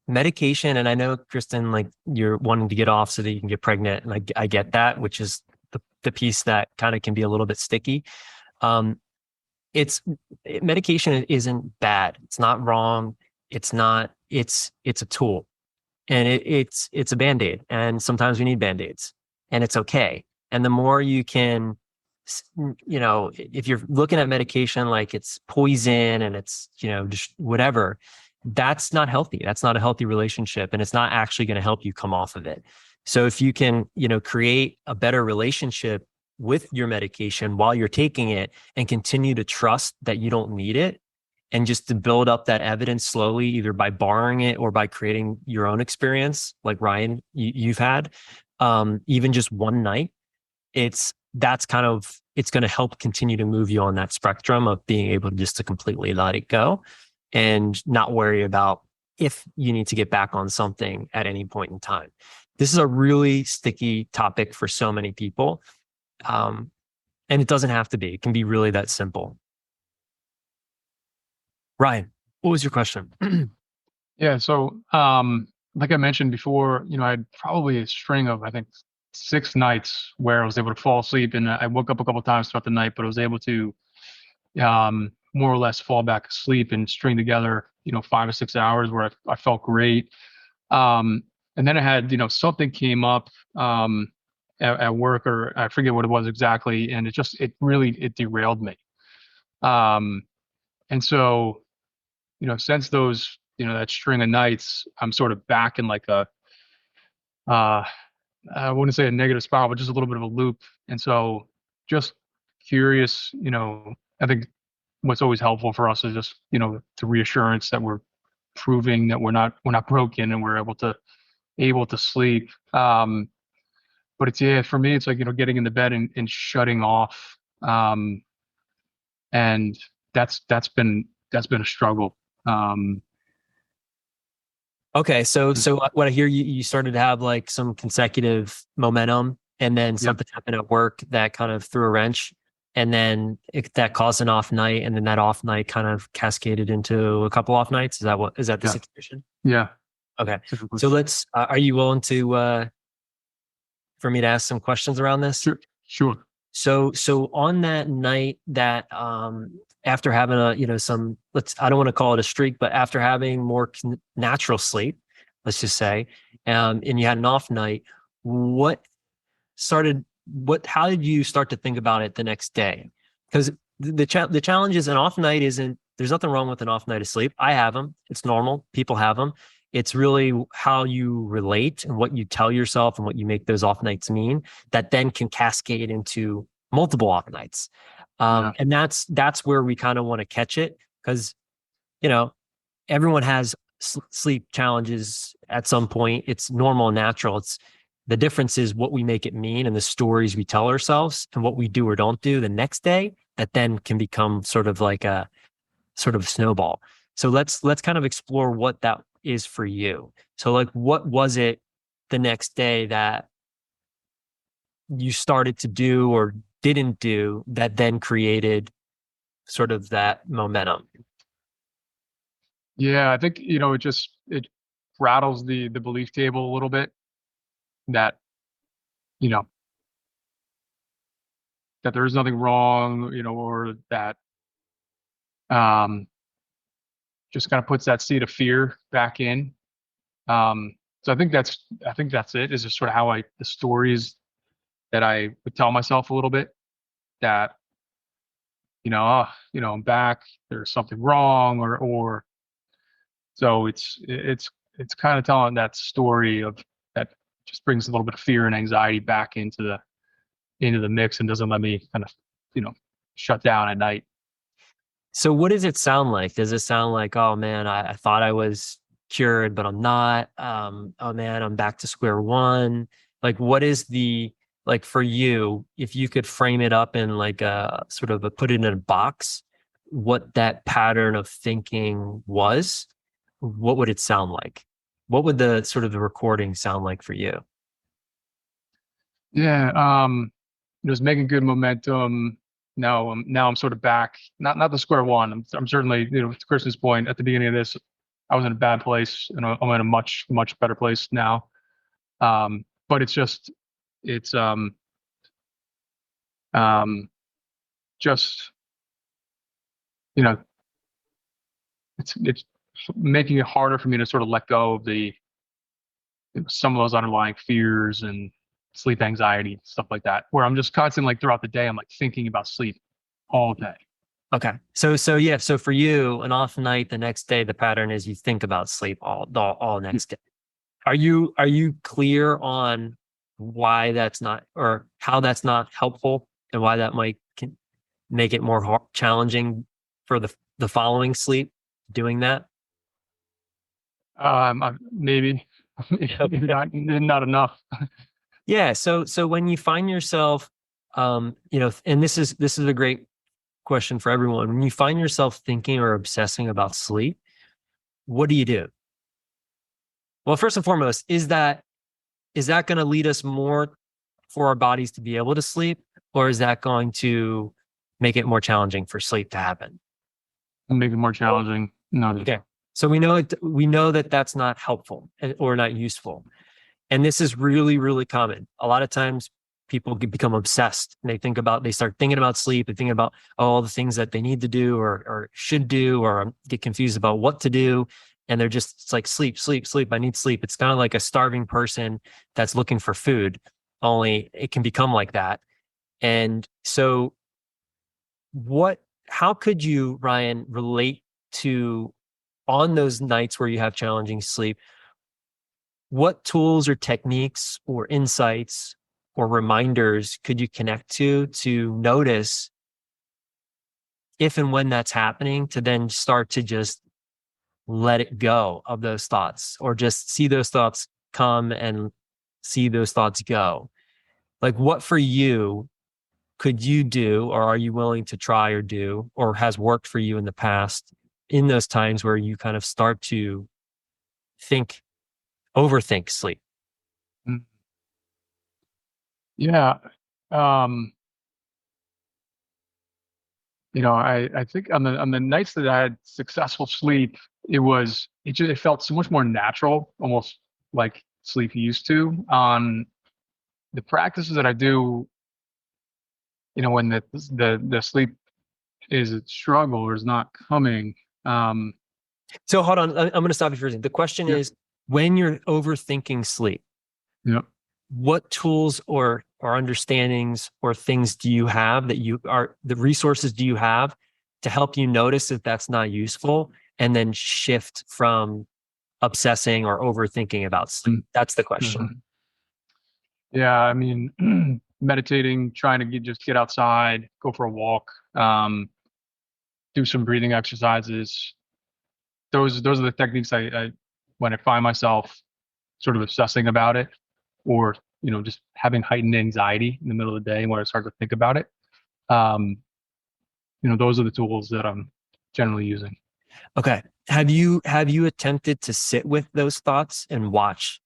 medication. And I know, Kristen, like you're wanting to get off so that you can get pregnant. And I get that, which is the piece that kind of can be a little bit sticky. Medication isn't bad. It's not wrong. It's a tool, and it's a Band-Aid. And sometimes we need Band-Aids, and it's okay. And the more you can, if you're looking at medication like it's poison and it's, just whatever, that's not healthy. That's not a healthy relationship, and it's not actually going to help you come off of it. So if you can, create a better relationship with your medication while you're taking it, and continue to trust that you don't need it, and just to build up that evidence slowly, either by borrowing it or by creating your own experience, like Ryan, you've had, even just one night, it's going to help continue to move you on that spectrum of being able to completely let it go and not worry about if you need to get back on something at any point in time. This is a really sticky topic for so many people. And it doesn't have to be. It can be really that simple. Ryan, what was your question? Yeah. So, like I mentioned before, I had probably a string of, I think, 6 nights where I was able to fall asleep, and I woke up a couple of times throughout the night, but I was able to, more or less fall back asleep and string together, 5 or 6 hours where I felt great. And then I had, something came up, at work, or I forget what it was exactly. And it really derailed me. And so, since those, that string of nights, I'm sort of back in like I wouldn't say a negative spiral, but just a little bit of a loop. And so just curious, I think what's always helpful for us is just, the reassurance that we're proving that we're not broken and we're able to sleep. But for me, it's like, getting into bed and shutting off. And that's been a struggle. Okay. So what I hear, you started to have like some consecutive momentum, and then something happened at work that kind of threw a wrench, and then that caused an off night, and then that off night kind of cascaded into a couple off nights. Is that the situation? Yeah. Okay. So let's, are you willing to, for me to ask some questions around this? Sure. So on that night that, after having I don't want to call it a streak, but after having more natural sleep, let's just say, and you had an off night, how did you start to think about it the next day? Because the challenge is, an off night There's nothing wrong with an off night of sleep. I have them. It's normal. People have them. It's really how you relate and what you tell yourself and what you make those off nights mean that then can cascade into multiple off nights. And that's where we kind of want to catch it, because, everyone has sleep challenges at some point. It's normal and natural. The difference is what we make it mean and the stories we tell ourselves and what we do or don't do the next day that then can become sort of like a sort of snowball. So let's kind of explore what that is for you. So like, what was it the next day that you started to do or didn't do that then created sort of that momentum? Yeah, I think, it rattles the belief table a little bit that, that there is nothing wrong, or that just kind of puts that seed of fear back in. So I think that's it, is just sort of how the stories that I would tell myself a little bit that, I'm back, there's something wrong, or so it's kind of telling that story of that just brings a little bit of fear and anxiety back into the mix and doesn't let me kind of, shut down at night. So what does it sound like? Does it sound like, oh man, I thought I was cured, but I'm not? Oh man, I'm back to square one. Like, what is like for you, if you could frame it up in like a sort of put it in a box, what that pattern of thinking was, what would it sound like? What would the sort of the recording sound like for you? Yeah, just making good momentum. Now I'm sort of back, not the square one. I'm certainly, to Kristen's point at the beginning of this, I was in a bad place, and I'm in a much better place now. But it's just it's making it harder for me to sort of let go of some of those underlying fears and sleep anxiety, stuff like that, where I'm just constantly, like, throughout the day, I'm like thinking about sleep all day. Okay. So yeah. So for you, an off night, the next day, the pattern is you think about sleep all next day. Are you clear on why that's not, or how that's not helpful, and why that can make it more challenging for the following sleep doing that? Maybe not enough. Yeah. So when you find yourself, and this is a great question for everyone. When you find yourself thinking or obsessing about sleep, what do you do? Well, first and foremost, is that going to lead us more for our bodies to be able to sleep, or is that going to make it more challenging for sleep to happen? Make it more challenging. No. Okay. So we know that that's not helpful or not useful. And this is really, really common. A lot of times people become obsessed, and they start thinking about sleep and thinking about all the things that they need to do or should do, or get confused about what to do. And it's like, sleep. I need sleep. It's kind of like a starving person that's looking for food, only it can become like that. And so how could you, Ryan, relate to, on those nights where you have challenging sleep, what tools or techniques or insights or reminders could you connect to notice if and when that's happening, to then start to just let it go of those thoughts, or just see those thoughts come and see those thoughts go? Like, what for you could you do, or are you willing to try or do, or has worked for you in the past in those times where you kind of start to overthink sleep? Yeah. I think on the nights that I had successful sleep, it felt so much more natural, almost like sleep used to. On the practices that I do, when the sleep is a struggle or is not coming. So hold on, I'm going to stop you for a second. The question is, when you're overthinking sleep, what tools or understandings or things do you have the resources do you have to help you notice that that's not useful and then shift from obsessing or overthinking about sleep? That's the question. Mhm. Yeah, I mean, meditating, trying to just get outside, go for a walk, do some breathing exercises. Those are the techniques I when I find myself sort of obsessing about it, or just having heightened anxiety in the middle of the day where I start to think about it. Um, those are the tools that I'm generally using. Okay. Have you attempted to sit with those thoughts and watch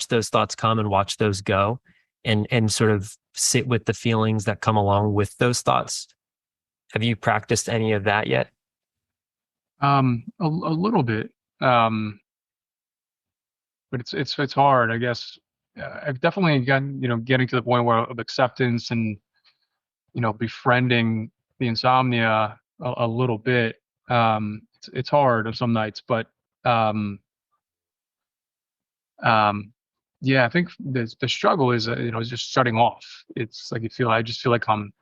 those thoughts come and watch those go, and sort of sit with the feelings that come along with those thoughts? Have you practiced any of that yet? A little bit, but it's hard, I guess. I've definitely gotten, getting to the point where of acceptance and, befriending the insomnia a little bit. It's hard on some nights, but yeah, I think the struggle is, is just shutting off. It's like I just feel like I'm,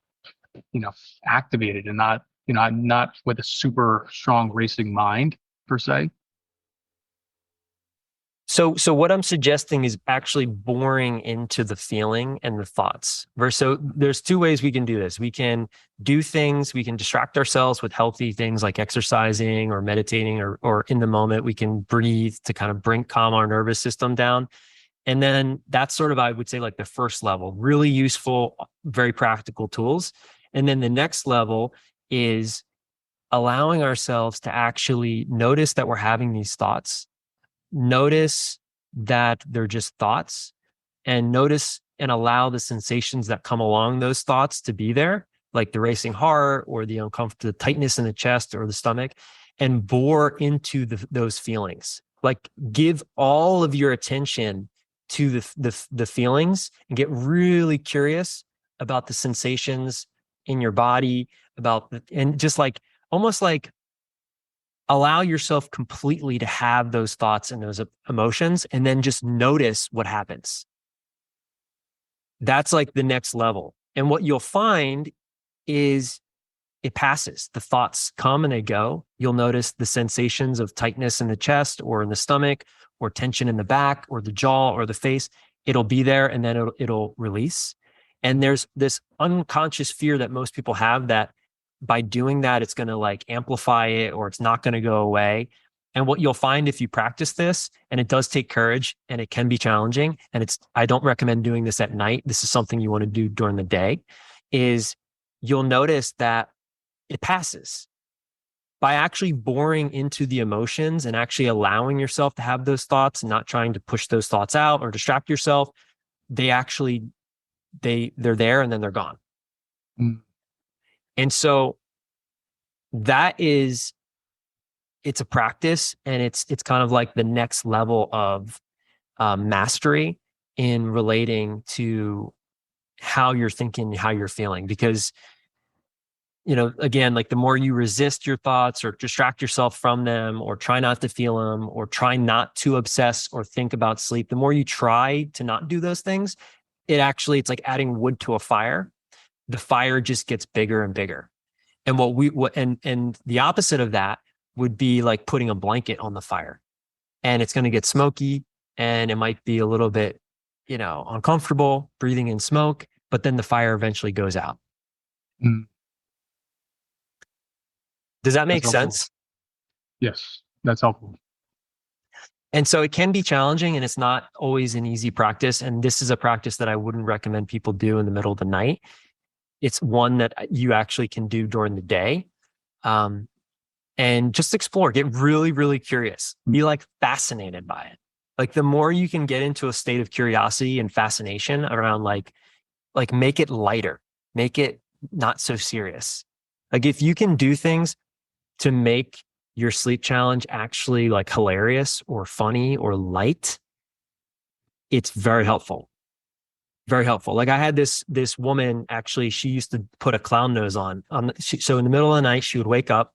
activated and not, I'm not with a super strong racing mind per se. So what I'm suggesting is actually boring into the feeling and the thoughts. So there's two ways we can do this. We can do things, we can distract ourselves with healthy things like exercising or meditating, or in the moment, we can breathe to kind of calm our nervous system down. And then that's sort of, I would say, like the first level, really useful, very practical tools. And then the next level is allowing ourselves to actually notice that we're having these thoughts, notice that they're just thoughts, and notice and allow the sensations that come along those thoughts to be there, like the racing heart or the uncomfortable tightness in the chest or the stomach, and bore into those feelings. Like, give all of your attention to the feelings and get really curious about the sensations in your body, and just like almost like allow yourself completely to have those thoughts and those emotions, and then just notice what happens. That's like the next level. And what you'll find is it passes. The thoughts come and they go. You'll notice the sensations of tightness in the chest or in the stomach, or tension in the back or the jaw or the face. It'll be there, and then it'll release. And there's this unconscious fear that most people have that by doing that, it's going to like amplify it, or it's not going to go away. And what you'll find if you practice this, and it does take courage and it can be challenging, and I don't recommend doing this at night. This is something you want to do during the day, is you'll notice that it passes. By actually boring into the emotions and actually allowing yourself to have those thoughts and not trying to push those thoughts out or distract yourself, they're there and then they're gone. Mm. And so it's a practice, and it's kind of like the next level of mastery in relating to how you're thinking, how you're feeling. Because, again, like the more you resist your thoughts or distract yourself from them, or try not to feel them, or try not to obsess or think about sleep, the more you try to not do those things, it's like adding wood to a fire. The fire just gets bigger and bigger. And and the opposite of that would be like putting a blanket on the fire, and it's going to get smoky, and it might be a little bit, uncomfortable breathing in smoke, but then the fire eventually goes out. Mm. Does that make That's helpful. sense? Yes, that's helpful. And so it can be challenging, and it's not always an easy practice. And this is a practice that I wouldn't recommend people do in the middle of the night. It's one that you actually can do during the day. And just explore, get really, really curious, be like fascinated by it. Like the more you can get into a state of curiosity and fascination around like make it lighter, make it not so serious. Like if you can do things to make your sleep challenge actually like hilarious or funny or light, it's very helpful. Very helpful. Like I had this woman, actually, she used to put a clown nose on. So in the middle of the night, she would wake up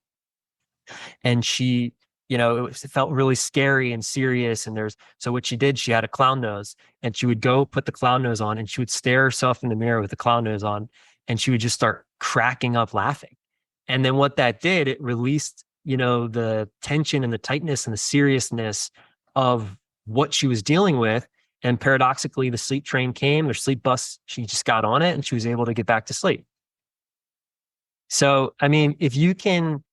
and she, it felt really scary and serious. And so what she did, she had a clown nose, and she would go put the clown nose on, and she would stare herself in the mirror with the clown nose on, and she would just start cracking up laughing. And then what that did, it released, the tension and the tightness and the seriousness of what she was dealing with. And paradoxically, the sleep train came, their sleep bus, she just got on it and she was able to get back to sleep. So, I mean, if you can,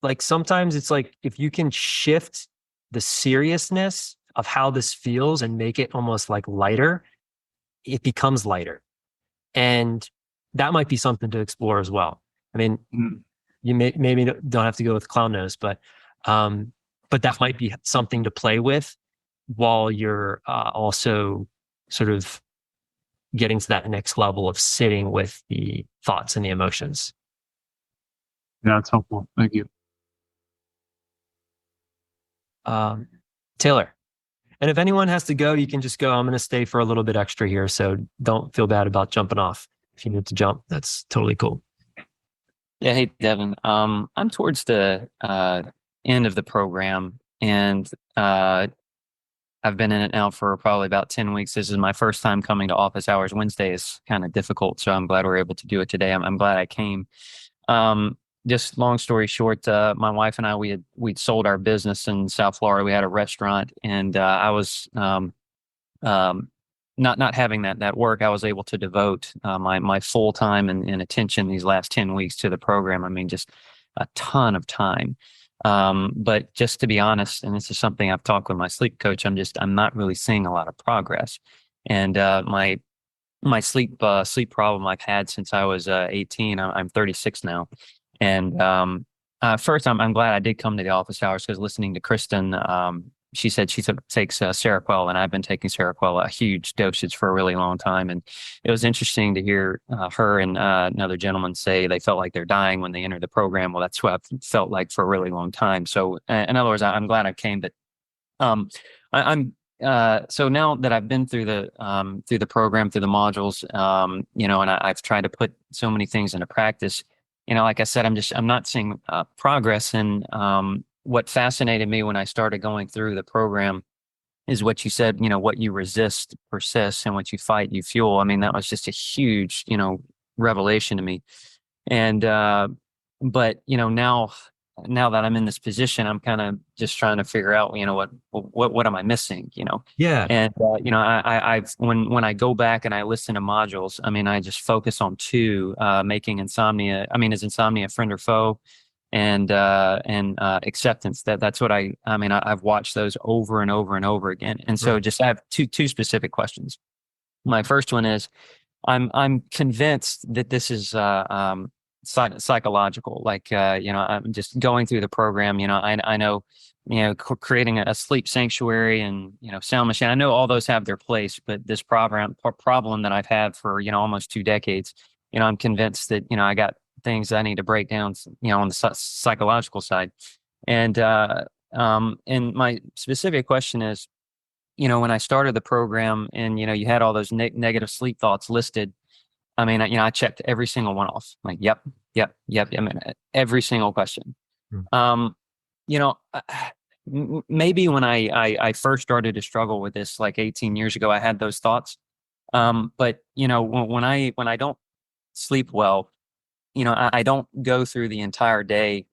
like, sometimes it's like, if you can shift the seriousness of how this feels and make it almost like lighter, it becomes lighter. And that might be something to explore as well. I mean, you maybe don't have to go with clown nose, but that might be something to play with while you're also sort of getting to that next level of sitting with the thoughts and the emotions. Yeah, it's helpful. Thank you. Taylor. And if anyone has to go, you can just go. I'm going to stay for a little bit extra here. So don't feel bad about jumping off. If you need to jump, that's totally cool. Yeah. Hey, Devin. I'm towards the end of the program, and I've been in it now for probably about 10 weeks. This is my first time coming to office hours. Wednesday is kind of difficult, so I'm glad we're able to do it today. I'm glad I came. Just long story short, my wife and I, we'd sold our business in South Florida. We had a restaurant, and I was not having that work. I was able to devote my full time and attention these last 10 weeks to the program. I mean, just a ton of time. But just to be honest, and this is something I've talked with my sleep coach, I'm not really seeing a lot of progress. And my sleep problem I've had since I was 18. I'm 36 now. And first, I'm glad I did come to the office hours, because listening to Kristen, she said she takes Seroquel, and I've been taking Seroquel, a huge dosage, for a really long time. And it was interesting to hear her and another gentleman say they felt like they're dying when they entered the program. Well, that's what I felt like for a really long time. So in other words, I'm glad I came. But so now that I've been through the program, through the modules, and I've tried to put so many things into practice. Like I said, I'm not seeing progress. And what fascinated me when I started going through the program is what you said. What you resist persists, and what you fight, you fuel. I mean, that was just a huge, revelation to me. And but now that I'm in this position, I'm kind of just trying to figure out, what am I missing, Yeah. And, when I go back and I listen to modules, I mean, I just focus on two, making insomnia. I mean, is insomnia a friend or foe? And acceptance. That's what I've watched those over and over and over again. And so just I have two specific questions. My first one is, I'm convinced that this is, psychological. Like, I'm just going through the program. I know, creating a sleep sanctuary and, sound machine. I know all those have their place, but this problem that I've had for, almost 2 decades, I'm convinced that, I got things I need to break down, on the psychological side. And my specific question is, when I started the program and, you had all those negative sleep thoughts listed, I mean, I checked every single one off. Like, yep. I mean, every single question. Maybe when I first started to struggle with this, like 18 years ago, I had those thoughts. But when I don't sleep well, I don't go through the entire day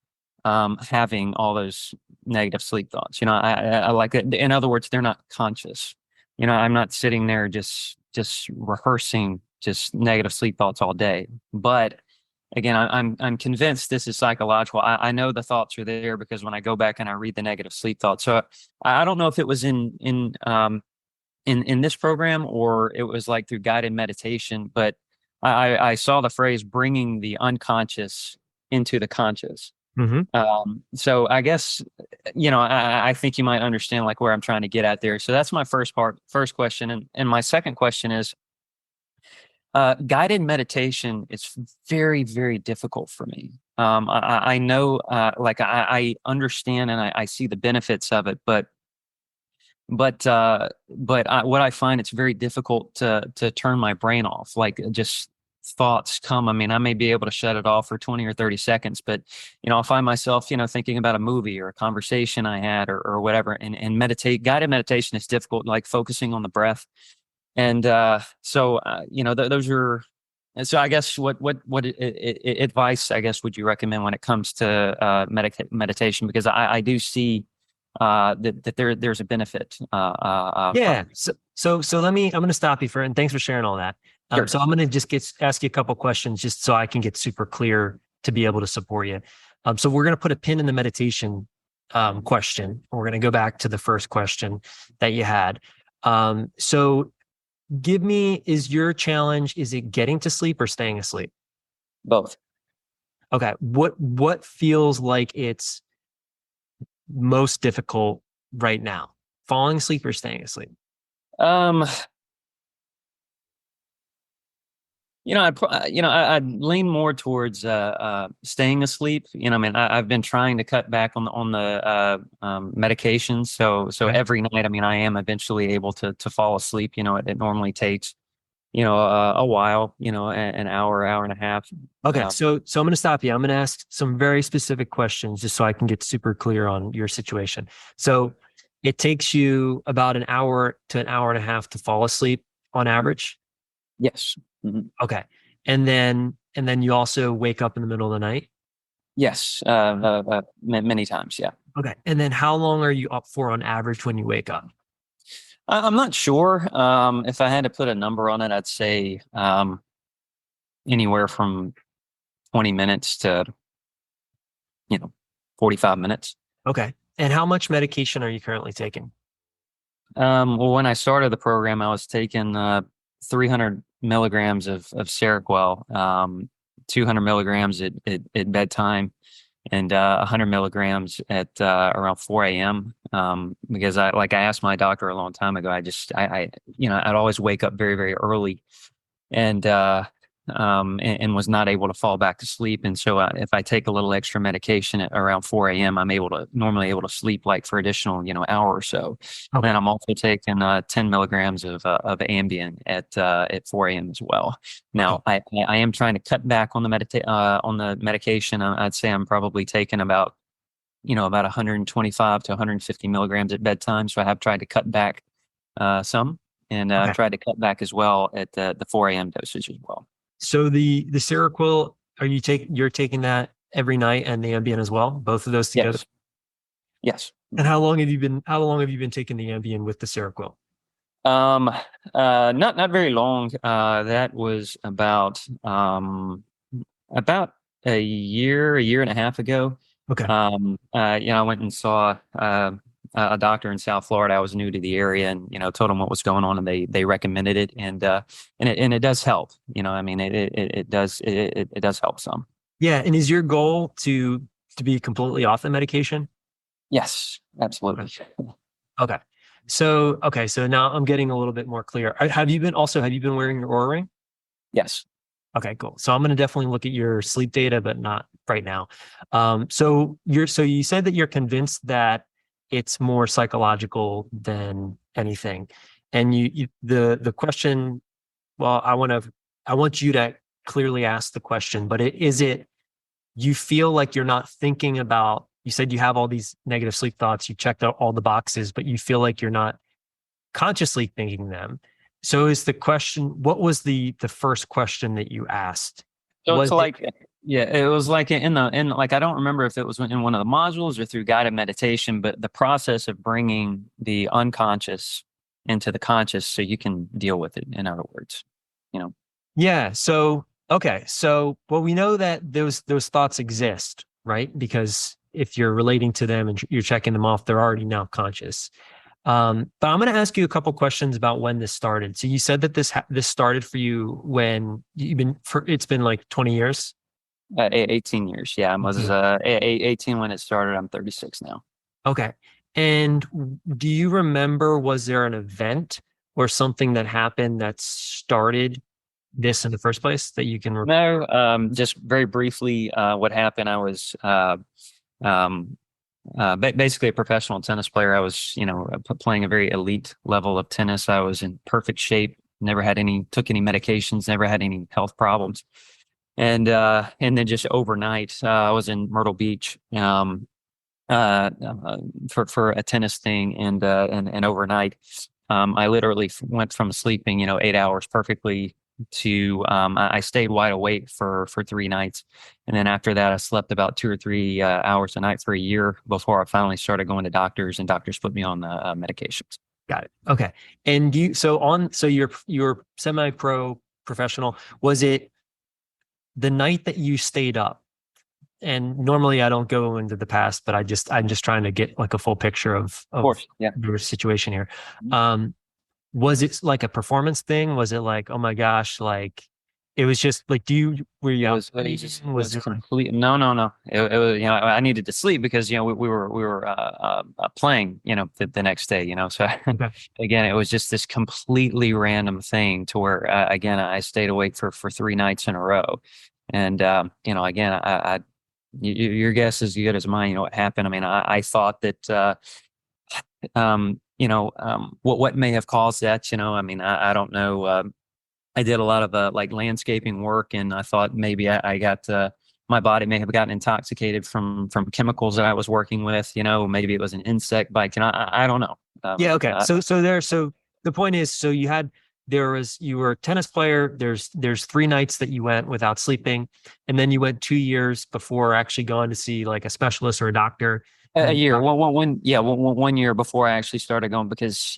having all those negative sleep thoughts. I like it. In other words, they're not conscious. I'm not sitting there just rehearsing just negative sleep thoughts all day. But again, I'm convinced this is psychological. I know the thoughts are there because when I go back and I read the negative sleep thoughts. So I don't know if it was in this program or it was like through guided meditation, but I saw the phrase bringing the unconscious into the conscious. Mm-hmm. So I guess, I think you might understand like where I'm trying to get at there. So that's my first question. And my second question is, guided meditation is very, very difficult for me. I know, I understand and I see the benefits of it, but what I find, it's very difficult to turn my brain off. Like, just thoughts come. I mean, I may be able to shut it off for 20 or 30 seconds, but I'll find myself, thinking about a movie or a conversation I had or whatever, and guided meditation is difficult, like focusing on the breath. And so those are And so I guess what advice I guess would you recommend when it comes to meditation? Because I do see that there's a benefit. Yeah. So I'm going to stop you and thanks for sharing all that. Sure. So I'm going to just ask you a couple questions just so I can get super clear to be able to support you. So we're going to put a pin in the meditation question. We're going to go back to the first question that you had. So give me, is your challenge, is it getting to sleep or staying asleep? Both. Okay. What feels like it's most difficult right now? Falling asleep or staying asleep? I lean more towards staying asleep. I mean, I've been trying to cut back on the medications. So Okay. every night, I mean, I am eventually able to fall asleep. It normally takes a while. An hour, hour and a half. Okay, so I'm going to stop you. I'm going to ask some very specific questions just so I can get super clear on your situation. So it takes you about an hour to an hour and a half to fall asleep on average? Yes. Mm-hmm. Okay. And then you also wake up in the middle of the night? Yes. Many times. Yeah. Okay. And then how long are you up for on average when you wake up? I'm not sure. If I had to put a number on it, I'd say anywhere from 20 minutes to 45 minutes. Okay. And how much medication are you currently taking? Well, when I started the program, I was taking 300 milligrams of Seroquel, 200 milligrams at bedtime, and 100 milligrams at around 4 a.m. Because I asked my doctor a long time ago. I'd always wake up very, very early, and was not able to fall back to sleep. And so if I take a little extra medication at around 4 a.m., I'm normally able to sleep like for additional, hour or so. Okay. And I'm also taking 10 milligrams of Ambien at 4 a.m. as well. Now, I am trying to cut back on the medication. I'd say I'm probably taking about 125 to 150 milligrams at bedtime. So I have tried to cut back some, and tried to cut back as well at the 4 a.m. dosage as well. So the Seroquel, you're taking that every night, and the Ambien as well, both of those together? Yes. And how long have you been taking the Ambien with the Seroquel? Not very long. That was about a year and a half ago. Okay. I went and saw a doctor in South Florida. I was new to the area, and told them what was going on, and they recommended it, and it does help. It does help some. Yeah. And is your goal to be completely off the medication? Yes, absolutely. Okay. So now I'm getting a little bit more clear. Have you been wearing your Oura ring? Yes. Okay, cool. So I'm going to definitely look at your sleep data, but not right now. So you said that you're convinced that it's more psychological than anything. And the question, well, I want you to clearly ask the question, but you feel like you're not thinking about, you said you have all these negative sleep thoughts, you checked out all the boxes, but you feel like you're not consciously thinking them. So is the question, what was the first question that you asked? So it was like I don't remember if it was in one of the modules or through guided meditation, but the process of bringing the unconscious into the conscious so you can deal with it, in other words, Yeah. So, okay. So, well, we know that those thoughts exist, right? Because if you're relating to them and you're checking them off, they're already now conscious. But I'm going to ask you a couple questions about when this started. So you said that this started for you when it's been like 20 years? 18 years. Yeah. I was 18 when it started. I'm 36 now. Okay. And do you remember, was there an event or something that happened that started this in the first place that you can remember? No, just very briefly, what happened, I was basically a professional tennis player. I was, playing a very elite level of tennis. I was in perfect shape, took any medications, never had any health problems. And then just overnight, I was in Myrtle Beach for a tennis thing, and overnight, I literally went from sleeping, 8 hours perfectly, I stayed wide awake for 3 nights. And then after that, I slept about 2 or 3 hours a night for a year before I finally started going to doctors, and doctors put me on medications. Got it. Okay. And so you're semi-pro professional. Was it the night that you stayed up? And normally I don't go into the past, but I'm just trying to get like a full picture of course, yeah, your situation here. Was it like a performance thing? Was it like, oh my gosh, like it was just like, were you out? Was it complete? No. It was, I needed to sleep because, we were playing, the next day, so again, it was just this completely random thing to where, again, I stayed awake for 3 nights in a row. And, again, your guess is as good as mine. What happened? I mean, I thought that, what may have caused that, I mean, I don't know. I did a lot of like landscaping work, and I thought maybe I got my body may have gotten intoxicated from chemicals that I was working with. Maybe it was an insect bite. I don't know. Yeah. Okay. So the point is, you were a tennis player. There's 3 nights that you went without sleeping, and then you went 2 years before actually going to see like a specialist or a doctor. A year. One year before I actually started going, because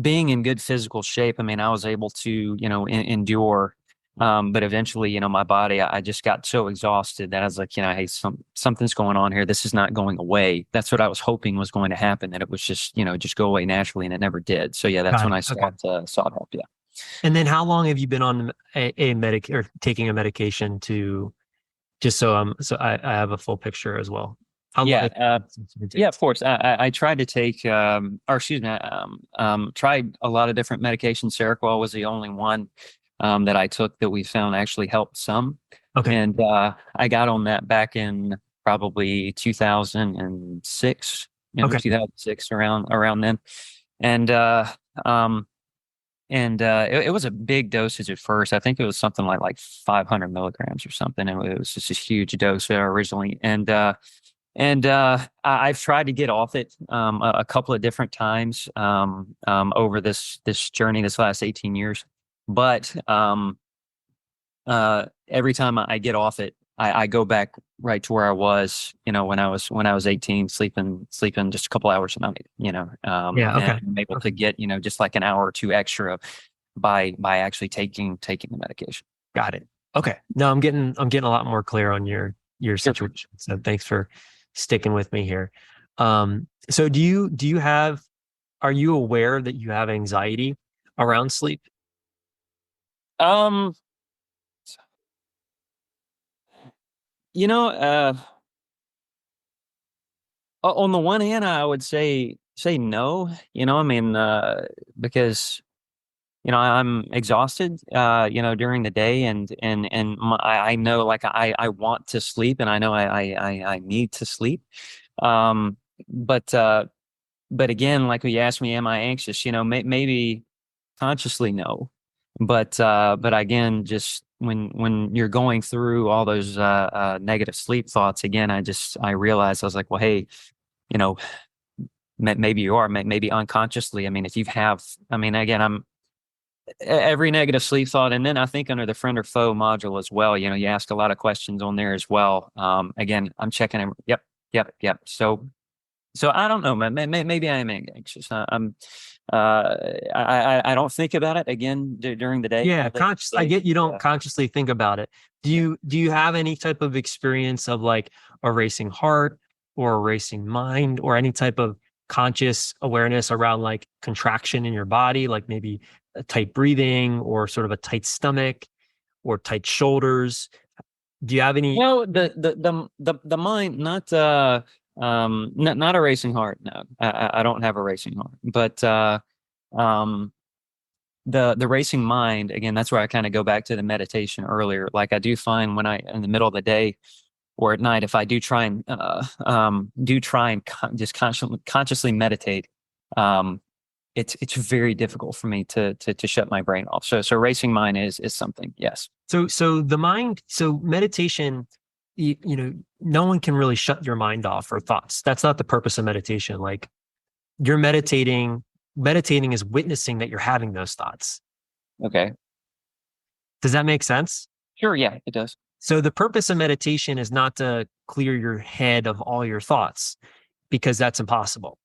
being in good physical shape, I mean, I was able to endure, but eventually, my body, I just got so exhausted that I was like, hey, something's going on here. This is not going away. That's what I was hoping was going to happen, that it was just just go away naturally, and it never did. So yeah, that's when I sought help. Yeah. And then how long have you been on or taking a medication to, just so I have a full picture as well? Yeah, of course. I tried to take, tried a lot of different medications. Seroquel was the only one that I took that we found actually helped some. Okay. And I got on that back in probably 2006, 2006 around then. And it was a big dosage at first. I think it was something like 500 milligrams or something. And it was just a huge dose there originally. And I've tried to get off it a couple of different times over this journey, this last 18 years. But every time I get off it, I go back right to where I was, when I was 18, sleeping just a couple hours a night, and I'm able to get, just like an hour or 2 extra by actually taking the medication. Got it. Okay. No, I'm getting a lot more clear on your situation. So thanks for sticking with me here. So are you aware that you have anxiety around sleep? On the one hand, I would say no, I mean, because, I'm exhausted, during the day, and I know, like, I want to sleep, and I know I need to sleep. But again, like you asked me, am I anxious? Maybe consciously no, but again, just when you're going through all those negative sleep thoughts, again, I realized, I was like, well, hey, maybe you are, maybe unconsciously. I mean, again, every negative sleep thought. And then I think under the friend or foe module as well, you ask a lot of questions on there as well. Again, I'm checking them. Yep. So I don't know, man. Maybe I am anxious. I don't think about it again during the day. Yeah, I get you don't consciously think about it. Do you have any type of experience of like a racing heart or a racing mind, or any type of conscious awareness around like contraction in your body, like maybe a tight breathing or sort of a tight stomach or tight shoulders? Do you have any? No, the mind, not a racing heart. No, I don't have a racing heart, but the racing mind, again, that's where I kind of go back to the meditation earlier. Like, I do find when in the middle of the day or at night, if I do try and just consciously meditate, it's very difficult for me to shut my brain off. So racing mind is something. Yes. So the mind, so meditation, no one can really shut your mind off or thoughts. That's not the purpose of meditation. Like, you're meditating is witnessing that you're having those thoughts. Okay. Does that make sense? Sure. Yeah, it does. So the purpose of meditation is not to clear your head of all your thoughts, because that's impossible.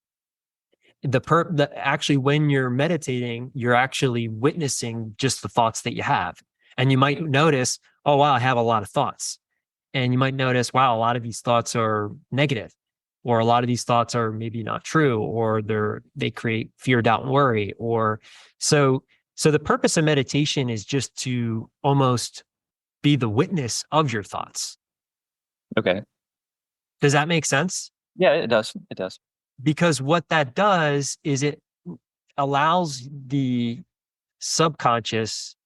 Actually, when you're meditating, you're actually witnessing just the thoughts that you have. And you might notice, oh, wow, I have a lot of thoughts. And you might notice, wow, a lot of these thoughts are negative, or a lot of these thoughts are maybe not true, or they create fear, doubt, and worry. Or so the purpose of meditation is just to almost be the witness of your thoughts. Okay. Does that make sense? Yeah, it does. It does. Because what that does is it allows the subconscious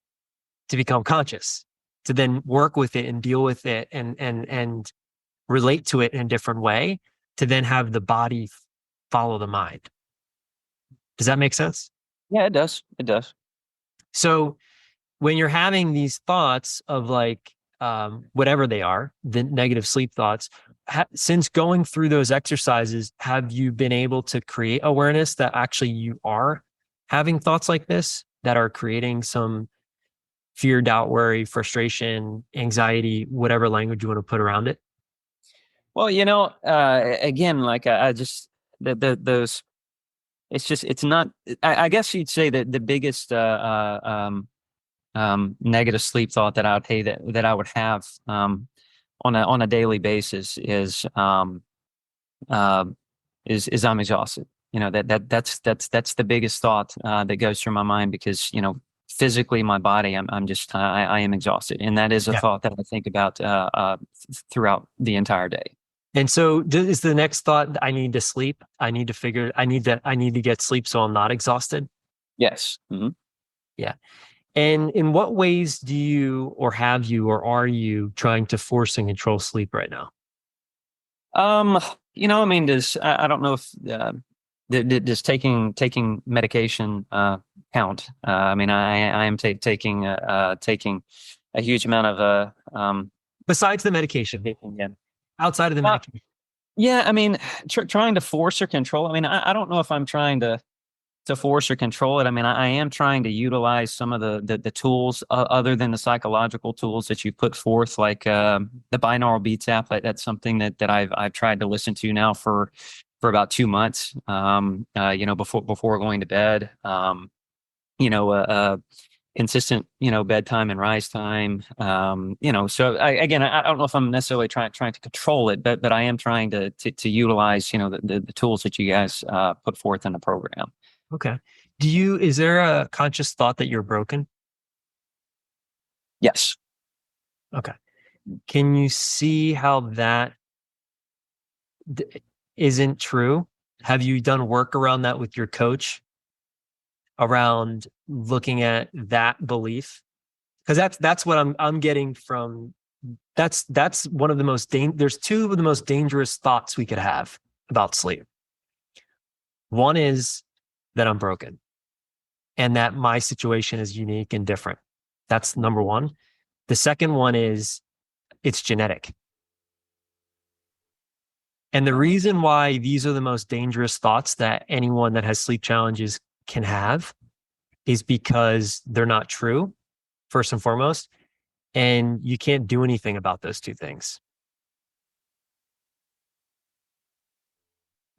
to become conscious, to then work with it and deal with it and relate to it in a different way, to then have the body follow the mind. Does that make sense? Yeah, it does. It does. So when you're having these thoughts of like, whatever they are, the negative sleep thoughts, since going through those exercises, have you been able to create awareness that actually you are having thoughts like this that are creating some fear, doubt, worry, frustration, anxiety, whatever language you want to put around it? Well, again, like I just those. It's not. I guess you'd say that the biggest negative sleep thought that I would say that I would have on a daily basis is I'm exhausted. That's the biggest thought that goes through my mind, because physically my body I am exhausted, and that is a thought that I think about throughout the entire day. And so is the next thought, I need to sleep. I need to get sleep so I'm not exhausted. Yes. Mm-hmm. Yeah. And in what ways do you, or have you, or are you trying to force and control sleep right now? I mean, I don't know if does taking medication count? I mean, I am taking a huge amount of besides the medication, again, outside of the medication. Yeah, I mean, trying to force or control. I mean, I don't know if I'm trying to force or control it. I mean, I am trying to utilize some of the tools other than the psychological tools that you put forth, like the binaural beats app. That's something that I've tried to listen to now for about 2 months. Before going to bed. Consistent, bedtime and rise time. So I don't know if I'm necessarily trying to control it, but I am trying to utilize, the tools that you guys put forth in the program. Okay. Is there a conscious thought that you're broken? Yes. Okay. Can you see how that isn't true? Have you done work around that with your coach, around looking at that belief? Because that's what I'm getting from, that's one of the most there's two of the most dangerous thoughts we could have about sleep. One is that I'm broken and that my situation is unique and different. That's number one. The second one is it's genetic. And the reason why these are the most dangerous thoughts that anyone that has sleep challenges can have is because they're not true, first and foremost, and you can't do anything about those two things.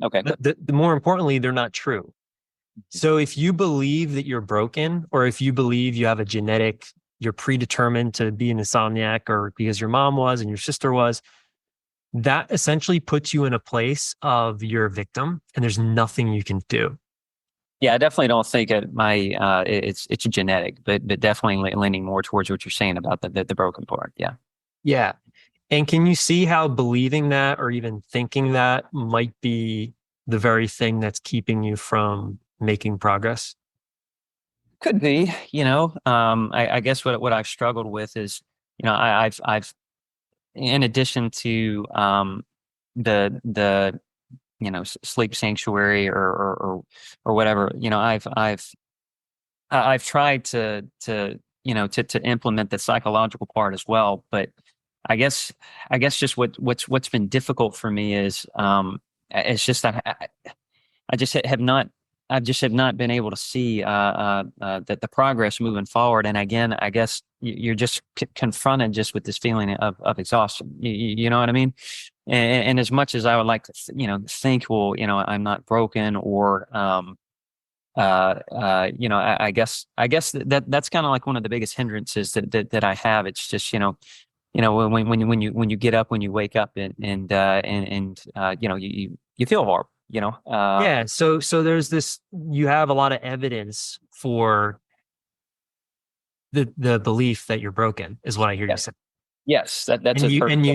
Okay. The more importantly, they're not true. So if you believe that you're broken, or if you believe you have you're predetermined to be an insomniac, or because your mom was and your sister was, that essentially puts you in a place of you're a victim and there's nothing you can do. Yeah, I definitely don't think it's genetic, but definitely leaning more towards what you're saying about the broken part. Yeah. Yeah. And can you see how believing that, or even thinking that, might be the very thing that's keeping you from making progress? Could be. I guess what I've struggled with is, I've in addition to the sleep sanctuary or whatever, I've tried to implement the psychological part as well. But I guess just what's been difficult for me is it's just that I just have not just have not been able to see that the progress moving forward. And again, I guess you're just confronted just with this feeling of exhaustion. You know what I mean? And as much as I would like to, think, well, I'm not broken, or I guess that's kind of like one of the biggest hindrances that I have. It's just, when you get up, when you wake up, and you feel horrible, Yeah. So there's this, you have a lot of evidence for the belief that you're broken, is what I hear you say. Yes, that's and a perfect.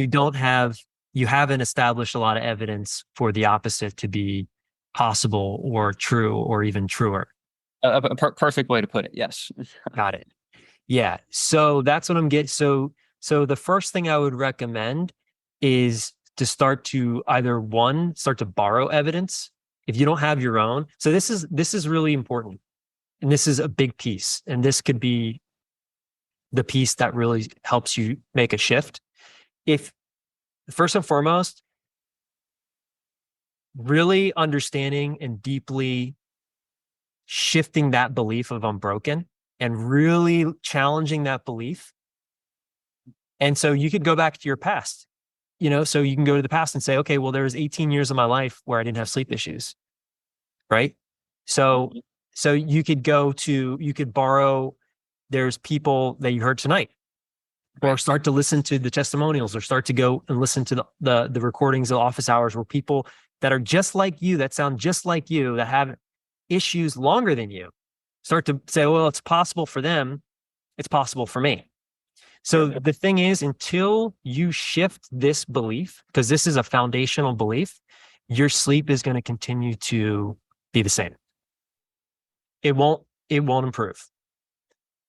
you haven't established a lot of evidence for the opposite to be possible or true or even truer. A perfect way to put it. Yes. Got it. Yeah. So that's what I'm getting. So the first thing I would recommend is to start to start to borrow evidence if you don't have your own. So this is really important. And this is a big piece. And this could be the piece that really helps you make a shift. If first and foremost, really understanding and deeply shifting that belief of I'm broken and really challenging that belief. And so you could go back to your past, so you can go to the past and say, okay, well, there was 18 years of my life where I didn't have sleep issues. Right. So you could borrow, there's people that you heard tonight, or start to listen to the testimonials, or start to go and listen to the recordings of office hours where people that are just like you, that sound just like you, that have issues longer than you, start to say, well, it's possible for them. It's possible for me. So the thing is, until you shift this belief, because this is a foundational belief, your sleep is going to continue to be the same. It won't improve.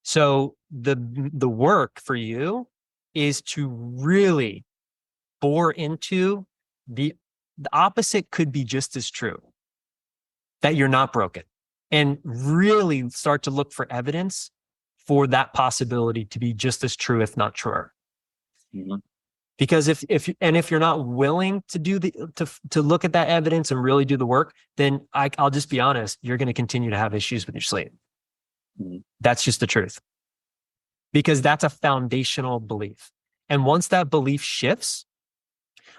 So the work for you is to really bore into the opposite could be just as true, that you're not broken, and really start to look for evidence for that possibility to be just as true, if not truer. Mm-hmm. Because if you're not willing to do to look at that evidence and really do the work, then I'll just be honest, you're going to continue to have issues with your sleep. Mm-hmm. That's just the truth. Because that's a foundational belief. And once that belief shifts,